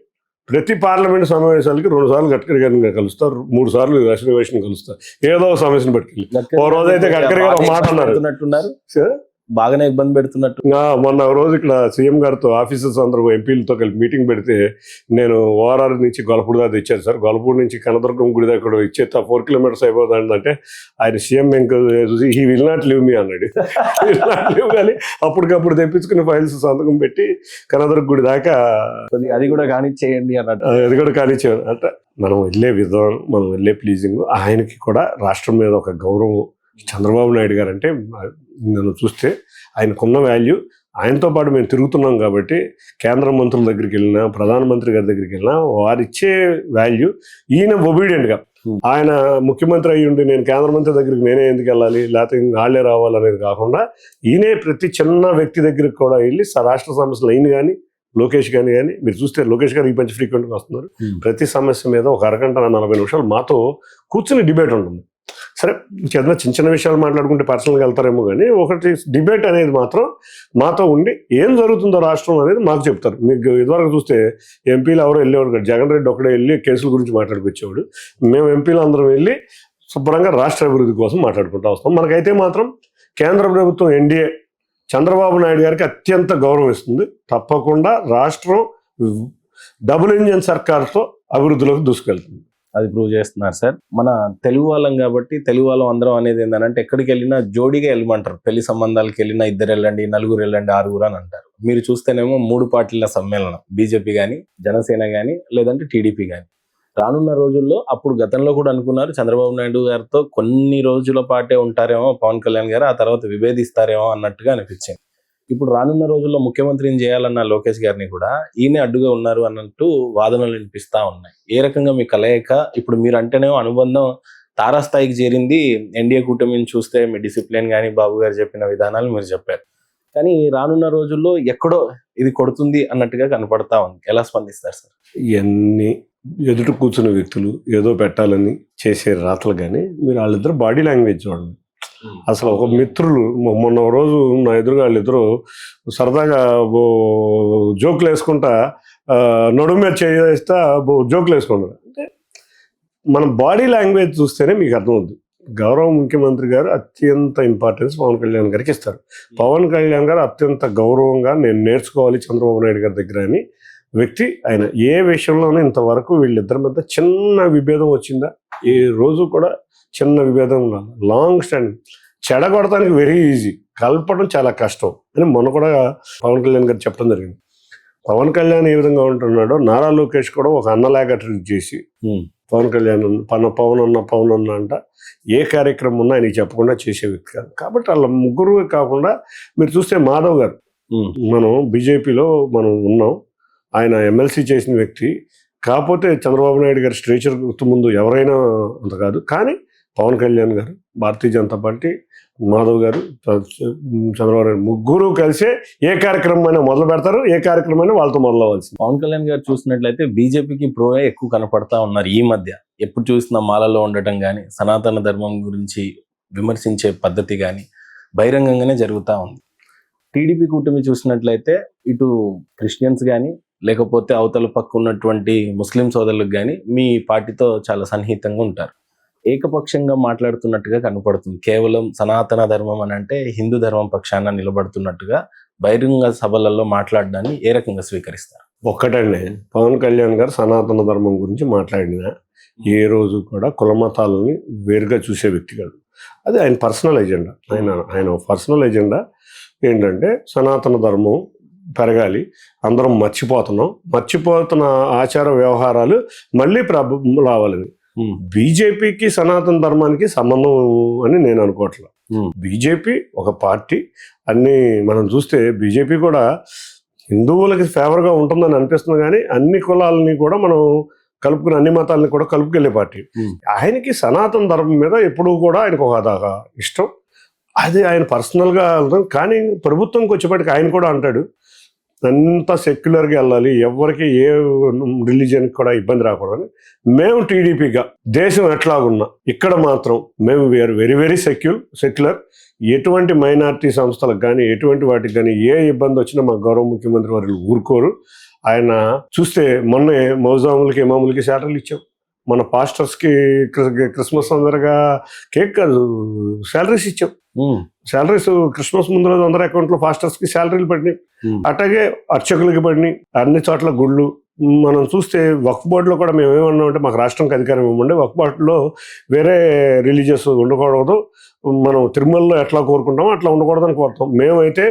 ప్రతి పార్లమెంట్ సమావేశాలకి 2 సార్లు గడ్కరీ గారిని కలుస్తారు, 3 సార్లు అశ్విని వైష్ణవ్ కలుస్తారు, ఏదో ఒక సమస్యను పట్టుకెళ్ళి. ఓ రోజైతే గడ్కరీ గారు ఒక మాట అన్నారు, బాగానే ఇబ్బంది పెడుతున్నట్టు. మొన్న రోజు ఇక్కడ సీఎం గారితో ఆఫీసర్స్ అందరూ ఎంపీలతో కలిపి మీటింగ్ పెడితే, నేను ఓఆర్ఆర్ నుంచి గొలపూడి దాకా ఇచ్చాను సార్, గొలపూడి నుంచి కనదుర్గం గుడి దగ్గర ఇచ్చే 4 కిలోమీటర్స్ అయిపోతుందంటే ఆయన సీఎం చూసి he will not leave me అన్నాడు. కానీ అప్పటికప్పుడు తెప్పించుకుని ఫైల్స్ సంతకం పెట్టి కనదుర్గ గుడి దాకా అది కూడా కానిచ్చేయండి అన్నట్టు, అది కూడా కానిచ్చేయండి అంటే మనం వెళ్ళే విధానం, మనం వెళ్ళే ప్లీజింగ్, ఆయనకి కూడా రాష్ట్రం మీద ఒక గౌరవం. చంద్రబాబు నాయుడు గారు అంటే నన్ను చూస్తే ఆయనకున్న వాల్యూ, ఆయనతో పాటు మేము తిరుగుతున్నాం కాబట్టి కేంద్ర మంత్రుల దగ్గరికి వెళ్ళినా, ప్రధానమంత్రి గారి దగ్గరికి వెళ్ళినా వారిచ్చే వాల్యూ, ఈయన ఒబీడియంట్గా, ఆయన ముఖ్యమంత్రి అయ్యి ఉండి నేను కేంద్ర మంత్రి దగ్గరికి నేనే ఎందుకు వెళ్ళాలి, లేకపోతే వాళ్ళే రావాలనేది కాకుండా ఈయనే ప్రతి చిన్న వ్యక్తి దగ్గరికి కూడా వెళ్ళి రాష్ట్ర సమస్యలు అయిన కానీ, లోకేష్ కానీ మీరు చూస్తే లోకేష్ గారు ఈ పంచి ఫ్రీక్వెంట్గా వస్తున్నారు. ప్రతి సమస్య మీద ఒక అరగంట 40 నిమిషాలు మాతో కూర్చుని డిబేట్ ఉంటుంది. సరే చిన్న చిన్న విషయాలు మాట్లాడుకుంటే పర్సనల్గా వెళ్తారేమో, కానీ ఒకటి డిబేట్ అనేది మాత్రం మాతో ఉండి ఏం జరుగుతుందో రాష్ట్రం అనేది మాకు చెప్తారు. మీకు ఇదివరకు చూస్తే ఎంపీలు ఎవరో వెళ్ళేవాడు కాదు, జగన్ రెడ్డి ఒకడే వెళ్ళి కేసుల గురించి మాట్లాడుకొచ్చేవాడు. మేము ఎంపీలు అందరం వెళ్ళి శుభ్రంగా రాష్ట్ర అభివృద్ధి కోసం మాట్లాడుకుంటూ వస్తాం. మనకైతే మాత్రం కేంద్ర ప్రభుత్వం ఎన్డీఏ చంద్రబాబు నాయుడు గారికి అత్యంత గౌరవం ఇస్తుంది. తప్పకుండా రాష్ట్రం డబుల్ ఇంజన్ సర్కార్తో అభివృద్ధిలోకి దూసుకెళ్తుంది. అది ప్రూవ్ చేస్తున్నారు సార్. మన తెలుగు వాళ్ళం కాబట్టి తెలుగు వాళ్ళం అందరం అనేది ఏంటంటే ఎక్కడికి వెళ్ళినా జోడీగా వెళ్ళమంటారు. పెళ్లి సంబంధాలకు వెళ్ళినా 2 వెళ్ళండి, 4 వెళ్ళండి, 6 అని అంటారు. మీరు చూస్తేనేమో 3 పార్టీల సమ్మేళనం, బీజేపీ కానీ, జనసేన కానీ, లేదంటే టీడీపీ కానీ. రానున్న రోజుల్లో, అప్పుడు గతంలో కూడా అనుకున్నారు చంద్రబాబు నాయుడు గారితో కొన్ని రోజుల పాటే ఉంటారేమో పవన్ కళ్యాణ్ గారు, ఆ తర్వాత విభేదిస్తారేమో అన్నట్టుగా అనిపించింది. ఇప్పుడు రానున్న రోజుల్లో ముఖ్యమంత్రిని చేయాలన్న లోకేష్ గారిని కూడా ఈయనే అడ్డుగా ఉన్నారు అన్నట్టు వాదనలు వినిపిస్తా ఉన్నాయి. ఏ రకంగా మీ కలయిక? ఇప్పుడు మీరు అంటేనేమో అనుబంధం తారాస్థాయికి చేరింది. ఎన్డీఏ కూటమిని చూస్తే మీ డిసిప్లిన్ కానీ, బాబు గారు చెప్పిన విధానాలు మీరు చెప్పారు. కానీ రానున్న రోజుల్లో ఎక్కడో ఇది కొడుతుంది అన్నట్టుగా కనపడతా ఉంది. ఎలా స్పందిస్తారు సార్? ఇవన్నీ ఎదుట కూర్చున్న వ్యక్తులు ఏదో పెట్టాలని చేసే రాతలు కానీ మీరు వాళ్ళిద్దరు బాడీ లాంగ్వేజ్ చూడండి. అసలు ఒక మిత్రులు మొన్న ఒక రోజు నా ఎదురుగా వాళ్ళిద్దరూ సరదాగా జోకులు వేసుకుంటా నడుము మీద చేస్తా జోకులు వేసుకుంటారు. అంటే మన బాడీ లాంగ్వేజ్ చూస్తేనే మీకు అర్థమవుతుంది. గౌరవ ముఖ్యమంత్రి గారు అత్యంత ఇంపార్టెన్స్ పవన్ కళ్యాణ్ గారికి ఇస్తారు. పవన్ కళ్యాణ్ గారు అత్యంత గౌరవంగా నేను నేర్చుకోవాలి చంద్రబాబు నాయుడు గారి దగ్గర అని వ్యక్తి ఆయన. ఏ విషయంలోనూ ఇంతవరకు వీళ్ళిద్దరి మధ్య చిన్న విభేదం వచ్చిందా? ఏ రోజు కూడా చిన్న విభేదం ఉండాలి. Long standing. చెడగొడటానికి వెరీ ఈజీ, కలపడం చాలా కష్టం అని మొన్న కూడా పవన్ కళ్యాణ్ గారు చెప్పడం జరిగింది. పవన్ కళ్యాణ్ ఏ విధంగా ఉంటున్నాడో నారా లోకేష్ కూడా ఒక అన్నలాగా ట్రీట్ చేసి పవన్ కళ్యాణ్ పవన్ అన్న అంట ఏ కార్యక్రమం ఉన్నా ఆయనకి చెప్పకుండా చేసే వ్యక్తి కాదు. కాబట్టి వాళ్ళ ముగ్గురు కాకుండా మీరు చూస్తే మాధవ్ గారు, మనం బీజేపీలో మనం ఉన్నాం, ఆయన ఎమ్మెల్సీ చేసిన వ్యక్తి. కాకపోతే చంద్రబాబు నాయుడు గారి స్ట్రేచర్ ముందు ఎవరైనా అంత కాదు. కానీ పవన్ కళ్యాణ్ గారు, భారతీయ జనతా పార్టీ, మాధవ్ గారు, చంద్రబాబు నాయుడు ముగ్గురు కలిసే ఏ కార్యక్రమం మొదలు పెడతారు, ఏ కార్యక్రమం వాళ్ళతో మొదలవ్వాల్సింది. పవన్ కళ్యాణ్ గారు చూసినట్లయితే బీజేపీకి ప్రోగా ఎక్కువ కనపడతా ఉన్నారు ఈ మధ్య. ఎప్పుడు చూసిన మాలలో ఉండటం కానీ, సనాతన ధర్మం గురించి విమర్శించే పద్ధతి కానీ బహిరంగంగానే జరుగుతూ ఉంది. టీడీపీ కూటమి చూసినట్లయితే ఇటు క్రిస్టియన్స్ కానీ లేకపోతే అవతల పక్క ఉన్నటువంటి ముస్లిం సోదరులకు కానీ మీ పార్టీతో చాలా సన్నిహితంగా ఉంటారు. ఏకపక్షంగా మాట్లాడుతున్నట్టుగా కనపడుతుంది. కేవలం సనాతన ధర్మం అని అంటే హిందూ ధర్మం పక్షాన నిలబడుతున్నట్టుగా బహిరంగ సభలలో మాట్లాడడాన్ని ఏ రకంగా స్వీకరిస్తారు? ఒక్కటండి, పవన్ కళ్యాణ్ గారు సనాతన ధర్మం గురించి మాట్లాడిన ఏ రోజు కూడా కులమతాలని వేరుగా చూసే వ్యక్తి కాదు. అది ఆయన పర్సనల్ ఎజెండా. ఆయన పర్సనల్ ఎజెండా ఏంటంటే సనాతన ధర్మం పెరగాలి, అందరం మర్చిపోతున్న ఆచార వ్యవహారాలు మళ్ళీ రావాలని. బీజేపీకి సనాతన ధర్మానికి సంబంధం అని నేను అనుకోవట్లేదు. బీజేపీ ఒక పార్టీ. అన్ని మనం చూస్తే బీజేపీ కూడా హిందువులకి ఫేవర్గా ఉంటుందని అనిపిస్తుంది, కానీ అన్ని కులాలని కూడా మనం కలుపుకుని అన్ని మతాలని కూడా కలుపుకెళ్ళే పార్టీ. ఆయనకి సనాతన ధర్మం మీద ఎప్పుడూ కూడా ఆయనకు ఒక ఇష్టం. అది ఆయన పర్సనల్గా వెళ్తాం. కానీ ప్రభుత్వంకి వచ్చేప్పటికి ఆయన కూడా అంటాడు అంతా సెక్యులర్గా వెళ్ళాలి, ఎవరికి ఏ రిలీజియన్కి కూడా ఇబ్బంది రాకూడదని. మేము టీడీపీగా దేశం ఎట్లాగున్నా ఇక్కడ మాత్రం మేము వీఆర్ వెరీ వెరీ సెక్యులర్. ఎటువంటి మైనారిటీ సంస్థలకు కానీ ఎటువంటి వాటికి కానీ ఏ ఇబ్బంది వచ్చినా మా గౌరవ ముఖ్యమంత్రి వారు ఊరుకోరు. ఆయన చూస్తే మొన్నే మౌజాములకి ఇమాములకి శాలరీలు ఇచ్చాం. మన పాస్టర్స్కి క్రిస్మస్ అందరగా కేక్ కాదు శాలరీస్ ఇచ్చాం. శాలరీస్ క్రిస్మస్ ముందు రోజు అందరి అకౌంట్లో పాస్టర్స్కి శాలరీలు పడినాయి. అట్లాగే అర్చకులకి పడినాయి. అన్ని చోట్ల గుళ్ళు. మనం చూస్తే వక్ఫ్ బోర్డులో కూడా మేము ఏమన్నామంటే మాకు రాష్ట్రంకి అధికారం ఇవ్వండి, వక్ఫ్ బోర్డులో వేరే రిలీజియస్ ఉండకూడదు, మనం తిరుమలలో ఎట్లా కోరుకుంటామో అట్లా ఉండకూడదని కోరుతాం. మేమైతే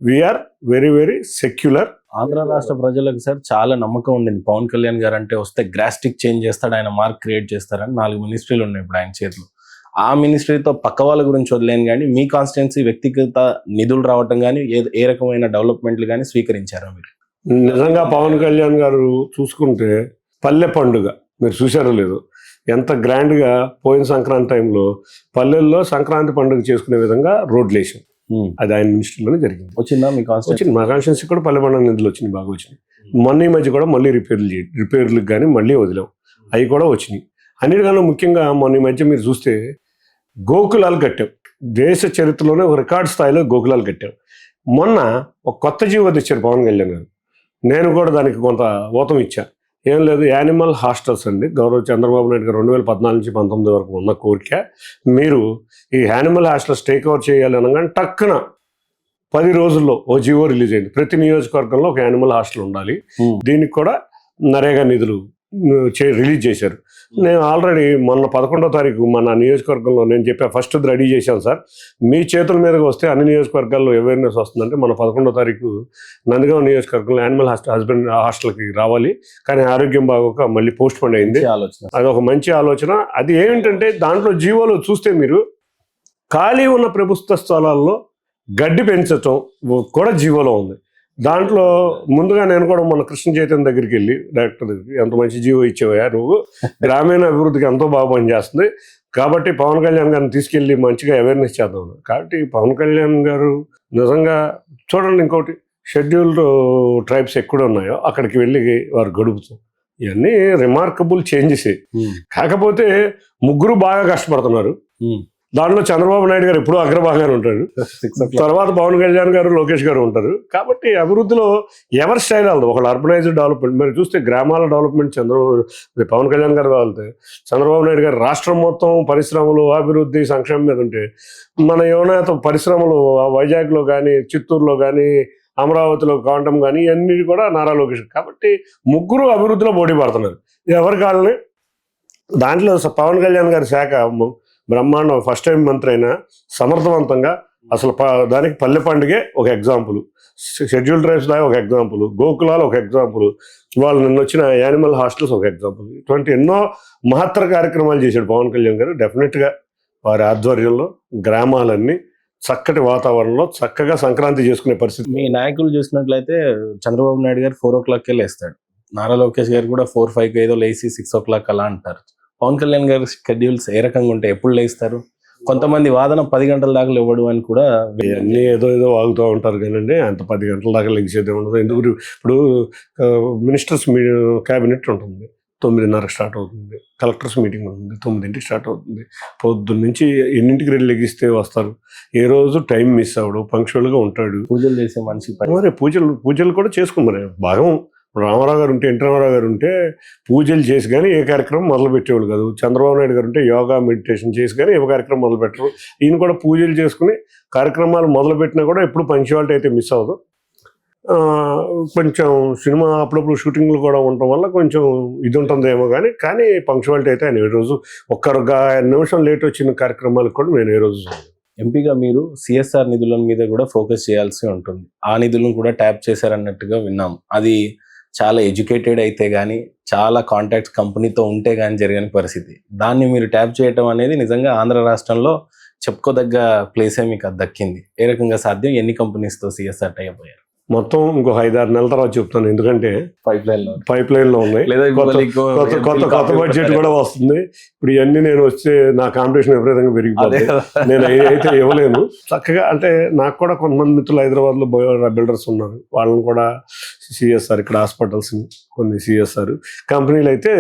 we are very very secular. Andhra రాష్ట్ర ప్రజలకు సార్ చాలా నమ్మకం ఉండింది పవన్ కళ్యాణ్ గారు అంటే వస్తే గ్రాస్టిక్ చేంజ్ చేస్తాడు, ఆయన మార్క్ క్రియేట్ చేస్తారని. 4 మినిస్ట్రీలు ఉన్నాయి ఇప్పుడు ఆయన చేతిలో. ఆ మినిస్ట్రీతో పక్క వాళ్ళ గురించి వదిలేను, కానీ మీ కాన్స్టిట్యున్సీ వ్యక్తిగత నిధులు రావటం కానీ ఏ రకమైన డెవలప్మెంట్లు కానీ స్వీకరించారా మీరు? నిజంగా పవన్ కళ్యాణ్ గారు చూసుకుంటే పల్లె పండుగ మీరు చూసారో లేదు, ఎంత గ్రాండ్గా పోయిన సంక్రాంతి టైంలో పల్లెల్లో సంక్రాంతి పండుగ చేసుకునే విధంగా రోడ్లు వేసాం. అది ఆయన మినిస్ట్రీలోనే జరిగింది. వచ్చిందా మీ కాన్స్టిట్యున్సీ? వచ్చింది. మా కాన్స్టిట్యున్సీ కూడా పల్లె పండుగ నిధులు వచ్చినాయి, బాగా వచ్చినాయి. మొన్న ఈ మధ్య కూడా మళ్ళీ రిపేర్లకు కానీ మళ్ళీ వదిలాం, అవి కూడా వచ్చినాయి. అన్నిటికన్నా ముఖ్యంగా మొన్న ఈ మధ్య మీరు చూస్తే గోకులాలు కట్టాం. దేశ చరిత్రలోనే ఒక రికార్డ్ స్థాయిలో గోకులాలు కట్టాం. మొన్న ఒక కొత్త జీవో తెచ్చారు పవన్ కళ్యాణ్ గారు. నేను కూడా దానికి కొంత ఊతం ఇచ్చా. ఏం లేదు, యానిమల్ హాస్టల్స్ అండి. గౌరవ చంద్రబాబు నాయుడు గారు 2014 నుంచి 19 వరకు ఉన్న కోరిక, మీరు ఈ యానిమల్ హాస్టల్స్ టేక్ ఓవర్ చేయాలి అనగానే టక్కున 10 రోజుల్లో ఓ జీవో రిలీజ్ అయింది. ప్రతి నియోజకవర్గంలో ఒక యానిమల్ హాస్టల్ ఉండాలి. దీనికి కూడా నరేగా నిధులు రిలీజ్ చేశారు. నేను ఆల్రెడీ మొన్న 11వ తారీఖు మన నియోజకవర్గంలో నేను చెప్పా, ఫస్ట్ రెడీ చేశాను సార్, మీ చేతుల మీదకి వస్తే అన్ని నియోజకవర్గాల్లో అవేర్నెస్ వస్తుందంటే మన 11వ తారీఖు నందిగాం నియోజకవర్గంలో యానిమల్ హాస్టల్కి రావాలి. కానీ ఆరోగ్యం బాగోక మళ్ళీ పోస్ట్ పోన్ అయింది. అది ఒక మంచి ఆలోచన. అది ఏమిటంటే దాంట్లో జీవోలో చూస్తే మీరు ఖాళీ ఉన్న ప్రభుత్వ స్థలాల్లో గడ్డి పెంచటం కూడా జీవోలో ఉంది. దాంట్లో ముందుగా నేను కూడా మన కృష్ణ చైతన్య దగ్గరికి వెళ్ళి డైరెక్టర్ దగ్గరికి, ఎంత మంచి జీవో ఇచ్చేవా నువ్వు, గ్రామీణ అభివృద్ధికి ఎంతో బాగా పనిచేస్తుంది, కాబట్టి పవన్ కళ్యాణ్ గారిని తీసుకెళ్ళి మంచిగా అవేర్నెస్ చేద్దాం. కాబట్టి పవన్ కళ్యాణ్ గారు నిజంగా చూడండి, ఇంకోటి షెడ్యూల్డ్ ట్రైబ్స్ ఎక్కడ ఉన్నాయో అక్కడికి వెళ్ళి వారు గడుపుతాం. ఇవన్నీ రిమార్కబుల్ చేంజెస్. కాకపోతే ముగ్గురు బాగా కష్టపడుతున్నారు. దాంట్లో చంద్రబాబు నాయుడు గారు ఎప్పుడూ అగ్రభాగానే ఉంటాడు, 6 o'clock. తర్వాత పవన్ కళ్యాణ్ గారు, లోకేష్ గారు ఉంటారు. కాబట్టి అభివృద్ధిలో ఎవరి స్టైల్ వాళ్ళది. ఒకళ్ళు అర్బనైజ్డ్ డెవలప్మెంట్, మరి చూస్తే గ్రామాల డెవలప్మెంట్ పవన్ కళ్యాణ్ గారు వాళ్ళతే, చంద్రబాబు నాయుడు గారు రాష్ట్రం మొత్తం పరిశ్రమలు, అభివృద్ధి, సంక్షేమం మీద ఉంటే, మన యువనేత పరిశ్రమలు వైజాగ్లో కానీ, చిత్తూరులో కానీ, అమరావతిలో కావటం కానీ ఇవన్నీ కూడా నారా లోకేష్. కాబట్టి ముగ్గురు అభివృద్ధిలో పోటీ పడుతున్నారు ఎవరి కాళ్ళని. దాంట్లో పవన్ కళ్యాణ్ గారి శాఖ బ్రహ్మాండం, ఫస్ట్ టైం మంత్రి అయినా సమర్థవంతంగా అసలు దానికి పల్లె పండుగే ఒక ఎగ్జాంపుల్, షెడ్యూల్ ట్రైబ్స్ దాకా ఒక ఎగ్జాంపుల్, గోకులాలు ఒక ఎగ్జాంపుల్, వాళ్ళు నిన్న వచ్చిన యానిమల్ హాస్టల్స్ ఒక ఎగ్జాంపుల్. ఇటువంటి ఎన్నో మహత్తర కార్యక్రమాలు చేశాడు పవన్ కళ్యాణ్ గారు. డెఫినెట్గా వారి ఆధ్వర్యంలో గ్రామాలన్నీ చక్కటి వాతావరణంలో చక్కగా సంక్రాంతి చేసుకునే పరిస్థితి. మీ నాయకులు చూసినట్లయితే చంద్రబాబు నాయుడు గారు 4 o'clock లేస్తాడు, నారా లోకేష్ గారు కూడా 4-5 ఏదో లేచి 6 o'clock అలా అంటారు. పవన్ కళ్యాణ్ గారి షెడ్యూల్స్ ఏ రకంగా ఉంటాయి, ఎప్పుడు లేస్తారు? కొంతమంది వాదన 10 గంటల దాకా లేవడు అని కూడా అన్నీ ఏదో వాగుతూ ఉంటారు కానండి, అంత 10 గంటల దాకా లెగిసేది ఉండదు. ఎందుకు ఇప్పుడు మినిస్టర్స్ క్యాబినెట్ ఉంటుంది, 9:30 స్టార్ట్ అవుతుంది. కలెక్టర్స్ మీటింగ్ ఉంటుంది, 9 స్టార్ట్ అవుతుంది. పొద్దున్న నుంచి ఎన్నింటికి రెడీ లెగిస్తే వస్తారు. ఏ రోజు టైం మిస్ అవ్వడు, పంక్చువల్గా ఉంటాడు. పూజలు చేసే మనిషి మరి పూజలు కూడా చేసుకున్నారు. భాగం రామారావు గారు ఉంటే, ఎన్టీ రామారావు గారు ఉంటే పూజలు చేసి కానీ ఏ కార్యక్రమం మొదలు పెట్టేవాళ్ళు కాదు. చంద్రబాబు నాయుడు గారు ఉంటే యోగా మెడిటేషన్ చేసి కానీ ఏ కార్యక్రమం మొదలు పెట్టరు. ఈయన కూడా పూజలు చేసుకుని కార్యక్రమాలు మొదలు పెట్టినా కూడా ఎప్పుడు పంక్చువాలిటీ అయితే మిస్ అవ్వదు. కొంచెం సినిమా అప్పుడప్పుడు షూటింగ్లు కూడా ఉండటం వల్ల కొంచెం ఇది ఉంటుందేమో కానీ పంక్చువాలిటీ అయితే ఆయన ఏ రోజు ఒక్క నిమిషం లేట్ వచ్చిన కార్యక్రమాలకు కూడా నేను ఏ రోజు ఎంపీగా మీరు సిఎస్ఆర్ నిధుల మీద కూడా ఫోకస్ చేయాల్సి ఉంటుంది. ఆ నిధులను కూడా ట్యాప్ చేశారన్నట్టుగా విన్నాం. అది చాలా ఎడ్యుకేటెడ్ అయితే కానీ, చాలా కాంటాక్ట్స్ కంపెనీతో ఉంటే కానీ జరగని పరిస్థితి. దాన్ని మీరు ట్యాప్ చేయటం అనేది నిజంగా ఆంధ్ర రాష్ట్రంలో చెప్పుకోదగ్గ ప్లేసే మీకు దక్కింది. ఏ రకంగా సాధ్యం? ఎన్ని కంపెనీస్తో సిఎస్ఆర్ టై అయిపోయారు? మొత్తం ఇంకో 5-6 నెలల తర్వాత చెప్తాను, ఎందుకంటే పైప్ లైన్ లో ఉన్నాయి. కొత్త బడ్జెట్ కూడా వస్తుంది. ఇప్పుడు ఇవన్నీ నేను వస్తే నా కాంపిటీషన్ విపరీతంగా పెరిగిపోతుంది. నేను అయితే ఇవ్వలేను. చక్కగా అంటే నాకు కూడా కొంతమంది మిత్రులు హైదరాబాద్ లో బిల్డర్స్ ఉన్నారు, వాళ్ళని కూడా సిఎస్ఆర్ ఇక్కడ హాస్పిటల్స్ కొన్ని సిఎస్ఆర్ కంపెనీలు అయితే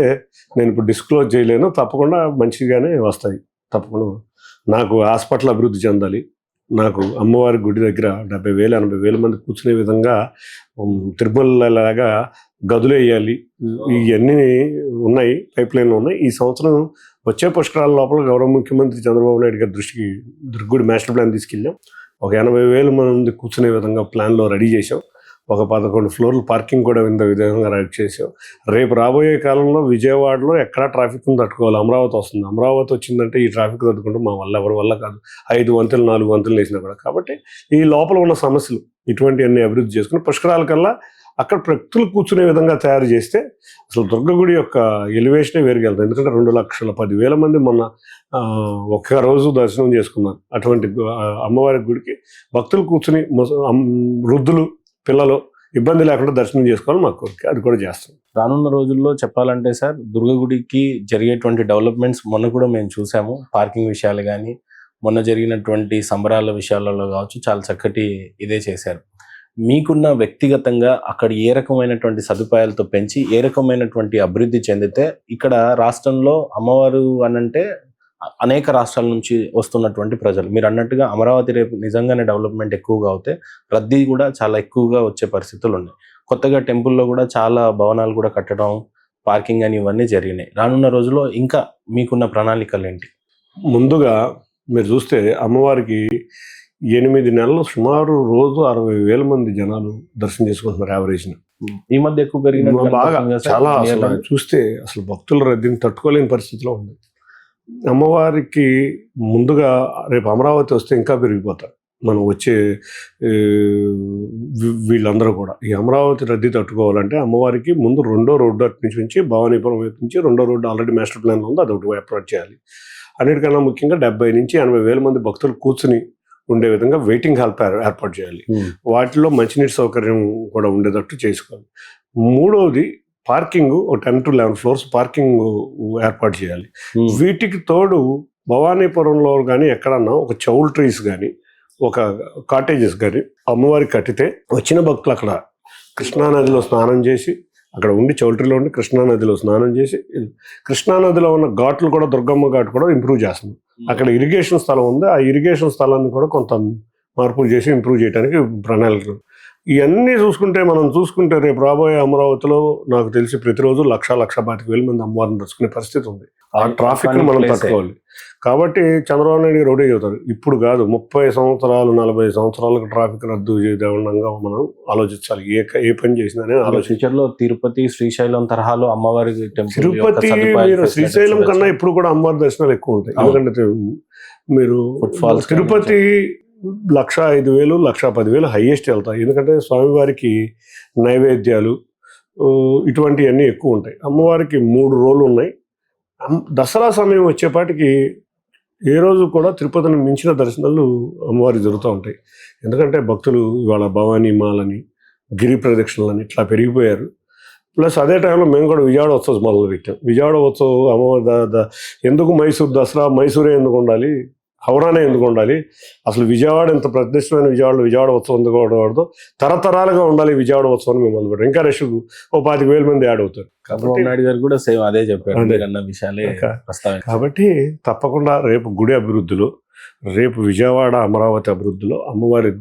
నేను ఇప్పుడు డిస్క్లోజ్ చేయలేను. తప్పకుండా మంచిగానే వస్తాయి. తప్పకుండా నాకు హాస్పిటల్ అభివృద్ధి చెందాలి, నాకు అమ్మవారి గుడి దగ్గర 70,000-80,000 మంది కూర్చునే విధంగా తిరుమలలాగా గదులు వేయాలి. ఇవన్నీ ఉన్నాయి, పైప్ లైన్లు ఉన్నాయి. ఈ సంవత్సరం వచ్చే పుష్కరాల లోపల గౌరవ ముఖ్యమంత్రి చంద్రబాబు నాయుడు గారి దృష్టికి దుర్గుడి మాస్టర్ ప్లాన్ తీసుకెళ్ళాం. ఒక 80,000 మంది కూర్చునే విధంగా ప్లాన్లో రెడీ చేసాం. ఒక 11 ఫ్లోర్లు పార్కింగ్ కూడా విధంగా రెడీ చేసాం. రేపు రాబోయే కాలంలో విజయవాడలో ఎక్కడా ట్రాఫిక్ తట్టుకోవాలి. అమరావతి వస్తుంది. అమరావతి వచ్చిందంటే ఈ ట్రాఫిక్ తట్టుకుంటే మా వల్ల ఎవరి వల్ల కాదు. 5 వంతులు 4 వంతులు వేసినా కూడా. కాబట్టి ఈ లోపల ఉన్న సమస్యలు ఇటువంటివన్నీ అభివృద్ధి చేసుకుని పుష్కరాల కల్లా అక్కడ వ్యక్తులు కూర్చునే విధంగా తయారు చేస్తే అసలు దుర్గగుడి యొక్క ఎలివేషనే వేరుకెళ్తాం. ఎందుకంటే 2,10,000 మంది మొన్న ఒక్క రోజు దర్శనం చేసుకున్నారు. అటువంటి అమ్మవారి గుడికి భక్తులు కూర్చుని వృద్ధులు, పిల్లలు ఇబ్బంది లేకుండా దర్శనం చేసుకోవాలి మా కోరిక. అది కూడా చేస్తాం. రానున్న రోజుల్లో చెప్పాలంటే సార్, దుర్గగుడికి జరిగేటువంటి డెవలప్మెంట్స్ మొన్న కూడా మేము చూసాము. పార్కింగ్ విషయాలు కానీ, మొన్న జరిగినటువంటి సంబరాల విషయాలలో కావచ్చు, చాలా చక్కటి ఇదే చేశారు. మీకున్న వ్యక్తిగతంగా అక్కడ ఏ రకమైనటువంటి సదుపాయాలతో పెంచి ఏ రకమైనటువంటి అభివృద్ధి చెందితే ఇక్కడ రాష్ట్రంలో అమ్మవారు అనంటే అనేక రాష్ట్రాల నుంచి వస్తున్నటువంటి ప్రజలు, మీరు అన్నట్టుగా అమరావతి రేపు నిజంగానే డెవలప్మెంట్ ఎక్కువగా అవుతే రద్దీ కూడా చాలా ఎక్కువగా వచ్చే పరిస్థితులు ఉన్నాయి. కొత్తగా టెంపుల్లో కూడా చాలా భవనాలు కూడా కట్టడం, పార్కింగ్ అని ఇవన్నీ జరిగినాయి. రానున్న రోజుల్లో ఇంకా మీకున్న ప్రణాళికలు ఏంటి? ముందుగా మీరు చూస్తే అమ్మవారికి 8 నెలలు సుమారు రోజు 60,000 మంది జనాలు దర్శనం చేసుకుంటున్నారు యావరేజ్ని. ఈ మధ్య ఎక్కువ పెరిగిన బాగా చాలా అసలు చూస్తే అసలు భక్తుల రద్దీని తట్టుకోలేని పరిస్థితిలో ఉంది. అమ్మవారికి ముందుగా రేపు అమరావతి వస్తే ఇంకా పెరిగిపోతారు. మనం వచ్చే వీళ్ళందరూ కూడా ఈ అమరావతి రద్దీ తట్టుకోవాలంటే అమ్మవారికి ముందు రెండో రోడ్డు అటు నుంచి భవానీపురం వైపు నుంచి రెండో రోడ్డు ఆల్రెడీ మాస్టర్ ప్లాన్లో ఉంది, అదొకటి అప్రోచ్ చేయాలి. అన్నిటికన్నా ముఖ్యంగా 70,000-80,000 మంది భక్తులు కూర్చుని ఉండే విధంగా వెయిటింగ్ హాల్ ఏర్పాటు చేయాలి. వాటిలో మంచినీటి సౌకర్యం కూడా ఉండేటట్టు చేసుకోవాలి. మూడవది పార్కింగ్, ఒక 10-11 ఫ్లోర్స్ పార్కింగ్ ఏర్పాటు చేయాలి. వీటికి తోడు భవానీపురంలో కానీ ఎక్కడన్నా ఒక చౌల్ ట్రీస్ కానీ ఒక కాటేజెస్ కానీ అమ్మవారికి కట్టితే వచ్చిన భక్తులు అక్కడ కృష్ణానదిలో స్నానం చేసి, అక్కడ ఉండి చౌల్ట్రీలో ఉండి కృష్ణానదిలో స్నానం చేసి, కృష్ణానదిలో ఉన్న ఘాట్లు కూడా దుర్గమ్మ ఘాట్ కూడా ఇంప్రూవ్ చేస్తుంది. అక్కడ ఇరిగేషన్ స్థలం ఉంది. ఆ ఇరిగేషన్ స్థలాన్ని కూడా కొంత మార్పులు చేసి ఇంప్రూవ్ చేయడానికి ప్రణాళికలు. ఇవన్నీ మనం చూసుకుంటే రేపు రాబోయే అమరావతిలో నాకు తెలిసి ప్రతిరోజు 1,25,000 మంది అమ్మవారిని దర్శకునే పరిస్థితి ఉంది. ఆ ట్రాఫిక్ని మనం తట్టుకోవాలి. కాబట్టి చంద్రబాబు నాయుడు గారు ఒకటే చెబుతారు, ఇప్పుడు కాదు 30 సంవత్సరాలు 40 సంవత్సరాలకు ట్రాఫిక్ రద్దు చేయడంగా మనం ఆలోచించాలి. ఏ పని చేసినా ఫ్యూచర్ లో తిరుపతి, శ్రీశైలం తరహాలో అమ్మవారి టెంపుల్, తిరుపతి మీరు శ్రీశైలం కన్నా ఇప్పుడు కూడా అమ్మవారి దర్శనాలు ఎక్కువ ఉంటాయి. ఎందుకంటే మీరు తిరుపతి 1,05,000 1,10,000 హైయెస్ట్ వెళ్తాయి. ఎందుకంటే స్వామివారికి నైవేద్యాలు ఇటువంటివన్నీ ఎక్కువ ఉంటాయి. అమ్మవారికి 3 రోజులు ఉన్నాయి. దసరా సమయం వచ్చేపాటికి ఏ రోజు కూడా తిరుపతిని మించిన దర్శనాలు అమ్మవారికి జరుగుతూ ఉంటాయి. ఎందుకంటే భక్తులు ఇవాళ భవానీ మాలని, గిరి ప్రదక్షిణలని ఇట్లా పెరిగిపోయారు. ప్లస్ అదే టైంలో మేము కూడా విజయవాడ ఉత్సవం మొదలు పెట్టాం. విజయవాడ ఉత్సవం అమ్మవారి ఎందుకు మైసూర్ దసరా, మైసూరే ఎందుకు ఉండాలి, హౌరానే ఎందుకు ఉండాలి, అసలు విజయవాడ ఎంత ప్రతిష్టమైన విజయవాడ ఉత్సవం ఎందుకు ఉండకూడదు, తరతరాలుగా ఉండాలి విజయవాడ ఉత్సవాన్ని మేము మొదలుపెట్టాం. ఇంకా రష్ 25,000 మంది యాడ్ అవుతారు. చంద్రబాబు నాయుడు గారు కూడా సేమ్ అదే చెప్పారు అన్న విషయాలే. కాబట్టి తప్పకుండా రేపు గుడి అభివృద్ధిలో, రేపు విజయవాడ అమరావతి అభివృద్ధిలో అమ్మవారి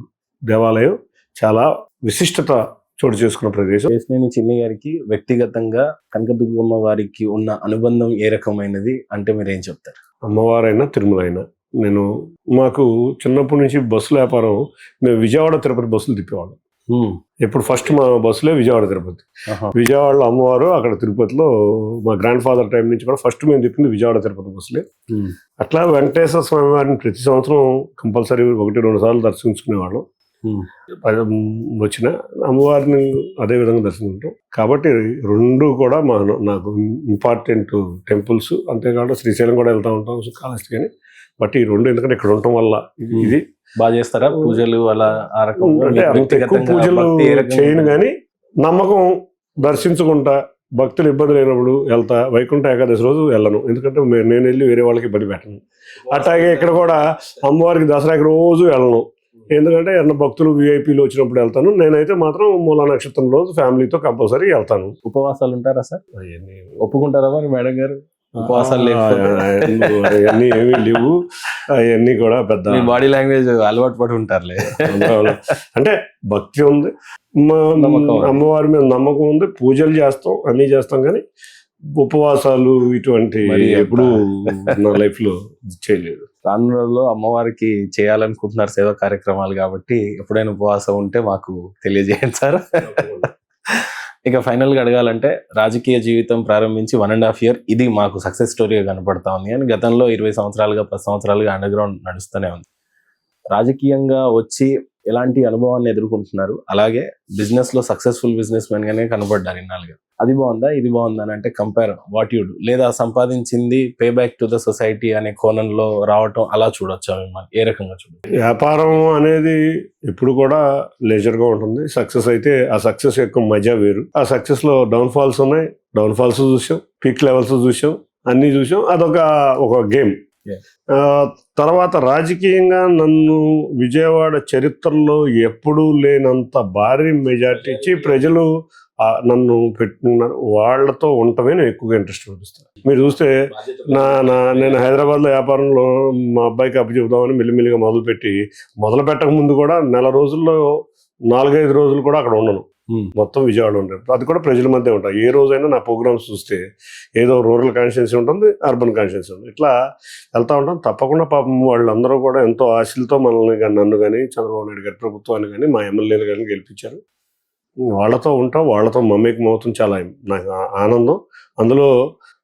దేవాలయం చాలా విశిష్టత చోటు చేసుకున్న ప్రదేశం. కేశినేని చిన్ని గారికి వ్యక్తిగతంగా కనకదుర్గమ్మ వారికి ఉన్న అనుబంధం ఏ రకమైనది అంటే మీరు ఏం చెప్తారు? అమ్మవారైనా తిరుమల అయినా మాకు చిన్నప్పటి నుంచి బస్సుల వ్యాపారం. మేము విజయవాడ తిరుపతి బస్సులు తిప్పేవాళ్ళం. ఎప్పుడు ఫస్ట్ మా బస్సులే విజయవాడ తిరుపతి. విజయవాడలో అమ్మవారు, అక్కడ తిరుపతిలో మా గ్రాండ్ ఫాదర్ టైం నుంచి కూడా ఫస్ట్ మేము తిప్పింది విజయవాడ తిరుపతి బస్సులే. అట్లా వెంకటేశ్వర స్వామి వారిని ప్రతి సంవత్సరం కంపల్సరీ 1-2 సార్లు దర్శించుకునేవాళ్ళం. వచ్చిన అమ్మవారిని అదే విధంగా దర్శించుకుంటాం. కాబట్టి 2 కూడా నాకు ఇంపార్టెంట్ టెంపుల్స్. అంతేకాకుండా శ్రీశైలం కూడా వెళ్తూ ఉంటాం కాలేజ్. కానీ బట్ ఈ 2 ఎందుకంటే ఇక్కడ ఉండటం వల్ల ఇది బాగా చేస్తారా పూజలు అలా? అంటే అంత ఎక్కువ పూజలు చేయను, కానీ నమ్మకం దర్శించుకుంటా, భక్తులు ఇబ్బంది లేనప్పుడు వెళ్తా. వైకుంఠ ఏకాదశి రోజు వెళ్ళను, ఎందుకంటే నేను వెళ్ళి వేరే వాళ్ళకి ఇబ్బంది పెట్టను. అట్లాగే ఇక్కడ కూడా అమ్మవారికి దసరాకి రోజు వెళ్ళను, ఎందుకంటే భక్తులు విఐపీలు వచ్చినప్పుడు వెళ్తాను. నేనైతే మాత్రం మూలా నక్షత్రం రోజు ఫ్యామిలీతో కంపల్సరీ వెళ్తాను. ఉపవాసాలు ఉంటారా సార్? ఒప్పుకుంటారా మరి మేడం గారు? ఉపవాసాలు అవన్నీ ఏమీ లేవు. అవన్నీ కూడా పెద్ద బాడీ లాంగ్వేజ్ అలవాటు పడి ఉంటారులే. అంటే భక్తి ఉంది, అమ్మవారి మీద నమ్మకం ఉంది, పూజలు చేస్తాం, అన్నీ చేస్తాం. కానీ ఉపవాసాలు ఇటువంటి ఎప్పుడు నా లైఫ్ లో చేయలేదు. రాను రోజుల్లో అమ్మవారికి చేయాలనుకుంటున్నారు సేవా కార్యక్రమాలు, కాబట్టి ఎప్పుడైనా ఉపవాసం ఉంటే మాకు తెలియజేయండి సార్. ఇక ఫైనల్ గా అడగాలంటే, రాజకీయ జీవితం ప్రారంభించి 1.5 year ఇది మాకు సక్సెస్ స్టోరీగా కనపడతా ఉంది. అని గతంలో 20 సంవత్సరాలుగా 10 సంవత్సరాలుగా అండర్ గ్రౌండ్ నడుస్తూనే ఉంది. రాజకీయంగా వచ్చి ఎలాంటి అనుభవాన్ని ఎదుర్కొంటున్నారు, అలాగే బిజినెస్ లో సక్సెస్ఫుల్ బిజినెస్ మెన్ గానే కనబడ్డారు ఇన్నాళ్ళుగా. అది బాగుందా, ఇది బాగుందా అని అంటే కంపేర్ వాట్ యు డు, లేదా సంపాదించింది pay back to the society అనే కోణంలో రావటం, అలా చూడొచ్చా మిమ్మల్ని? ఏ రకంగా చూడొచ్చు? వ్యాపారం అనేది ఎప్పుడు కూడా లెజర్ గా ఉంటుంది. సక్సెస్ అయితే ఆ సక్సెస్ యొక్క మజా వేరు. ఆ సక్సెస్ లో డౌన్ ఫాల్స్ ఉన్నాయి, డౌన్ ఫాల్స్ చూసాం, పీక్ లెవెల్స్ చూసాం, అన్ని చూసాం. అదొక గేమ్. తర్వాత రాజకీయంగా నన్ను విజయవాడ చరిత్రలో ఎప్పుడూ లేనంత భారీ మెజార్టీ ఇచ్చి ప్రజలు నన్ను పెట్టుకున్నారు. వాళ్ళతో ఉండటమే నేను ఎక్కువగా ఇంట్రెస్ట్ చూపిస్తాను. మీరు చూస్తే నేను హైదరాబాద్లో వ్యాపారంలో మా అబ్బాయికి అప్పచెబుదామని మెల్లిమెల్లిగా మొదలు పెట్టక ముందు కూడా 4 రోజుల్లో 4-5 రోజులు కూడా అక్కడ ఉండను. మొత్తం విజయవాడ ఉంటాయి. అది కూడా ప్రజల మధ్య ఉంటాయి. ఏ రోజైనా నా ప్రోగ్రామ్స్ చూస్తే ఏదో రూరల్ కాన్స్టిట్యున్సీ ఉంటుంది, అర్బన్ కాన్స్టిట్యున్సీ ఉంటుంది, ఇట్లా వెళ్తూ ఉంటాం. తప్పకుండా పాపం వాళ్ళందరూ కూడా ఎంతో ఆశలతో మనల్ని కానీ, నన్ను కానీ, చంద్రబాబు నాయుడు గారి ప్రభుత్వాన్ని కానీ, మా ఎమ్మెల్యేలు కానీ గెలిపించారు. వాళ్ళతో ఉంటాం, వాళ్ళతో మమేకం అవుతాం. చాలా నాకు ఆనందం. అందులో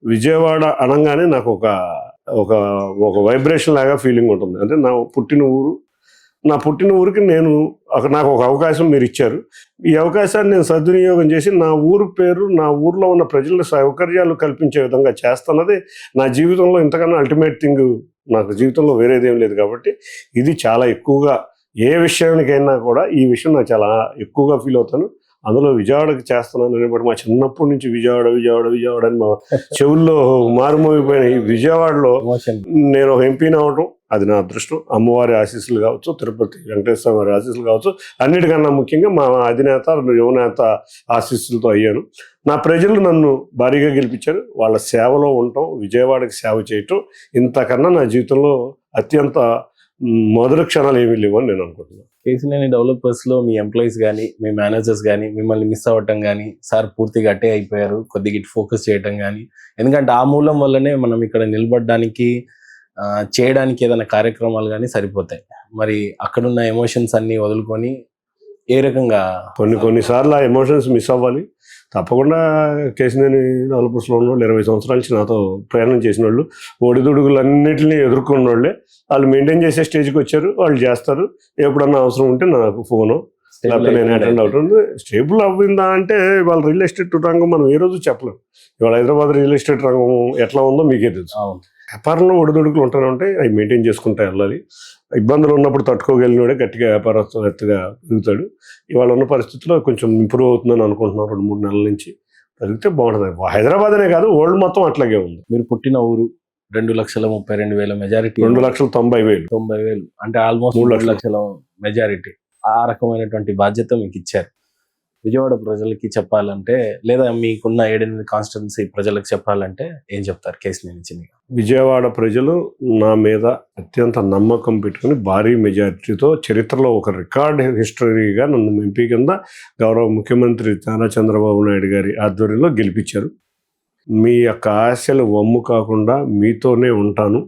విజయవాడ అనగానే నాకు ఒక వైబ్రేషన్ లాగా ఫీలింగ్ ఉంటుంది. అంటే నా పుట్టిన ఊరికి నాకు ఒక అవకాశం మీరు ఇచ్చారు. ఈ అవకాశాన్ని నేను సద్వినియోగం చేసి నా ఊరు పేరు, నా ఊర్లో ఉన్న ప్రజల సౌకర్యాలు కల్పించే విధంగా చేస్తున్నది నా జీవితంలో ఇంతకన్నా అల్టిమేట్ థింగ్ నాకు జీవితంలో వేరేదేం లేదు. కాబట్టి ఇది చాలా ఎక్కువగా ఏ విషయానికైనా కూడా ఈ విషయం నాకు చాలా ఎక్కువగా ఫీల్ అవుతాను. అందులో విజయవాడకి చేస్తున్నాను అనేప్పుడు మా చిన్నప్పటి నుంచి విజయవాడ అని మా చెవుల్లో మారుమోగిపోయిన ఈ విజయవాడలో నేను ఒక ఎంపీని అవడం, అది నా అదృష్టం. అమ్మవారి ఆశీస్సులు కావచ్చు, తిరుపతి వెంకటేశ్వర వారి ఆశీస్సులు కావచ్చు, అన్నిటికన్నా ముఖ్యంగా మా అధినేత యువనేత ఆశీస్సులతో అయ్యాను. నా ప్రజలు నన్ను భారీగా గెలిపించారు. వాళ్ళ సేవలో ఉండటం, విజయవాడకి సేవ చేయటం, ఇంతకన్నా నా జీవితంలో అత్యంత మొదటి క్షణాలు ఏమీ లేవు అని నేను అనుకుంటున్నాను. కేసీనేని డెవలపర్స్లో మీ ఎంప్లాయీస్ కానీ మీ మేనేజర్స్ కానీ మిమ్మల్ని మిస్ అవ్వటం కానీ, సార్ పూర్తిగా అట్టే అయిపోయారు, కొద్దిగా ఇటు ఫోకస్ చేయటం కానీ, ఎందుకంటే ఆ మూలం వల్లనే మనం ఇక్కడ నిలబడడానికి చేయడానికి ఏదైనా కార్యక్రమాలు కానీ సరిపోతాయి. మరి అక్కడున్న ఎమోషన్స్ అన్నీ వదులుకొని ఏ రకంగా కొన్నిసార్లు ఆ ఎమోషన్స్ మిస్ అవ్వాలి. తప్పకుండా కేసీనేని డెవలపర్స్లో ఉన్న వాళ్ళు 20 సంవత్సరాల నుంచి నాతో ప్రయాణం చేసిన వాళ్ళు, ఒడిదుడుగులన్నింటినీ ఎదుర్కొన్న వాళ్ళే. వాళ్ళు మెయింటైన్ చేసే స్టేజ్కి వచ్చారు, వాళ్ళు చేస్తారు. ఎప్పుడన్నా అవసరం ఉంటే నాకు ఫోను, లేకపోతే నేను అటెండ్ అవుతుంది. స్టేబుల్ అవ్విందా అంటే ఇవాళ రియల్ ఎస్టేట్ రంగం మనం ఏ రోజు చెప్పలేం. ఇవాళ హైదరాబాద్ రియల్ ఎస్టేట్ రంగం ఎట్లా ఉందో మీకే తెలుసు. వ్యాపారంలో ఒడిదుడుకులు ఉంటూనే ఉంటాయి, అవి మెయింటైన్ చేసుకుంటూ వెళ్ళాలి. ఇబ్బందులు ఉన్నప్పుడు తట్టుకోగలిగినోడే గట్టిగా వ్యాపారస్తుగా పెరుగుతాడు. ఇవాళ ఉన్న పరిస్థితుల్లో కొంచెం ఇంప్రూవ్ అవుతుందని అనుకుంటున్నాం. 2-3 నెలల నుంచి పెరిగితే బాగుంటుంది. హైదరాబాద్ అనే కాదు, వరల్డ్ మొత్తం అట్లాగే ఉంది. మీరు పుట్టిన ఊరు 2,32,000 మెజారిటీ, 2,90,000 అంటే ఆల్మోస్ట్ 3 లక్షల మెజారిటీ. ఆ రకమైనటువంటి బాధ్యత మీకు ఇచ్చారు. విజయవాడ ప్రజలకి చెప్పాలంటే, లేదా మీకున్న 7-8 కాన్స్టిట్యున్సీ ప్రజలకు చెప్పాలంటే ఏం చెప్తారు కేసీనేని చిన్ని? విజయవాడ ప్రజలు నా మీద అత్యంత నమ్మకం పెట్టుకుని భారీ మెజారిటీతో చరిత్రలో ఒక రికార్డ్ హిస్టరీగా నన్ను ఎంపీ కింద గౌరవ ముఖ్యమంత్రి నారా చంద్రబాబు నాయుడు గారి ఆధ్వర్యంలో గెలిపించారు. మీ యొక్క ఆశలు వమ్ము కాకుండా మీతోనే ఉంటాను,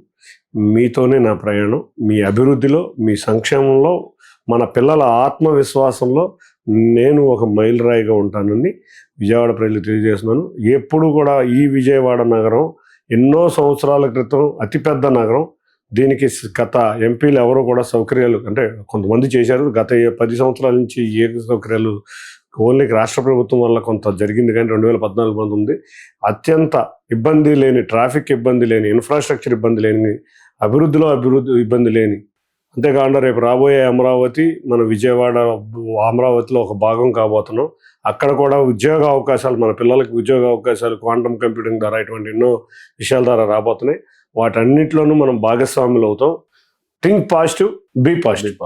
మీతోనే నా ప్రయాణం. మీ అభివృద్ధిలో, మీ సంక్షేమంలో, మన పిల్లల ఆత్మవిశ్వాసంలో నేను ఒక మైలురాయిగా ఉంటానని విజయవాడ ప్రజలు తెలియజేస్తున్నాను. ఎప్పుడు కూడా ఈ విజయవాడ నగరం ఎన్నో సంవత్సరాల క్రితం అతిపెద్ద నగరం. దీనికి గత ఎంపీలు ఎవరో కూడా సౌకర్యాలు, అంటే కొంతమంది చేశారు, గత 10 సంవత్సరాల నుంచి ఏ సౌకర్యాలు ఓన్లీ రాష్ట్ర ప్రభుత్వం వల్ల కొంత జరిగింది, కానీ 2014 మంది ఉంది. అత్యంత ఇబ్బంది లేని, ట్రాఫిక్ ఇబ్బంది లేని, ఇన్ఫ్రాస్ట్రక్చర్ ఇబ్బంది లేని, అభివృద్ధి ఇబ్బంది లేని, అంతేకాకుండా రేపు రాబోయే అమరావతి మన విజయవాడ అమరావతిలో ఒక భాగం కాబోతున్నాం. అక్కడ కూడా ఉద్యోగ అవకాశాలు, మన పిల్లలకి ఉద్యోగ అవకాశాలు క్వాంటమ్ కంప్యూటింగ్ ద్వారా ఇటువంటి ఎన్నో విషయాల ద్వారా రాబోతున్నాయి. వాటన్నిటిలోనూ మనం భాగస్వాములు అవుతాం. Think positive, be positive.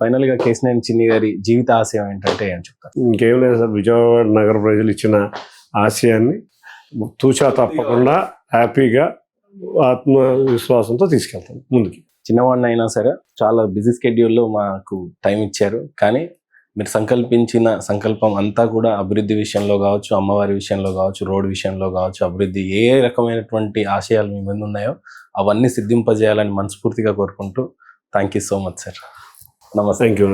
ఫైనల్గా కేసీనేని చిన్ని గారి జీవిత ఆశయం ఏంటంటే ఏం చెప్తారు? ఇంకేం లేదు సార్, విజయవాడ నగర ప్రజలు ఇచ్చిన ఆశయాన్ని తూచా తప్పకుండా హ్యాపీగా ఆత్మవిశ్వాసంతో తీసుకెళ్తాను ముందుకి. చిన్నవాడిని అయినా సరే చాలా బిజీ స్కెడ్యూల్లో మాకు టైం ఇచ్చారు, కానీ మీరు సంకల్పించిన సంకల్పం అంతా కూడా అభివృద్ధి విషయంలో కావచ్చు, అమ్మవారి విషయంలో కావచ్చు, రోడ్ విషయంలో కావచ్చు, అభివృద్ధి ఏ రకమైనటువంటి ఆశయాలు మీ ముందు ఉన్నాయో అవన్నీ సిద్ధింపజేయాలని మనస్ఫూర్తిగా కోరుకుంటూ thank you so much sir. నమస్తే. Thank you.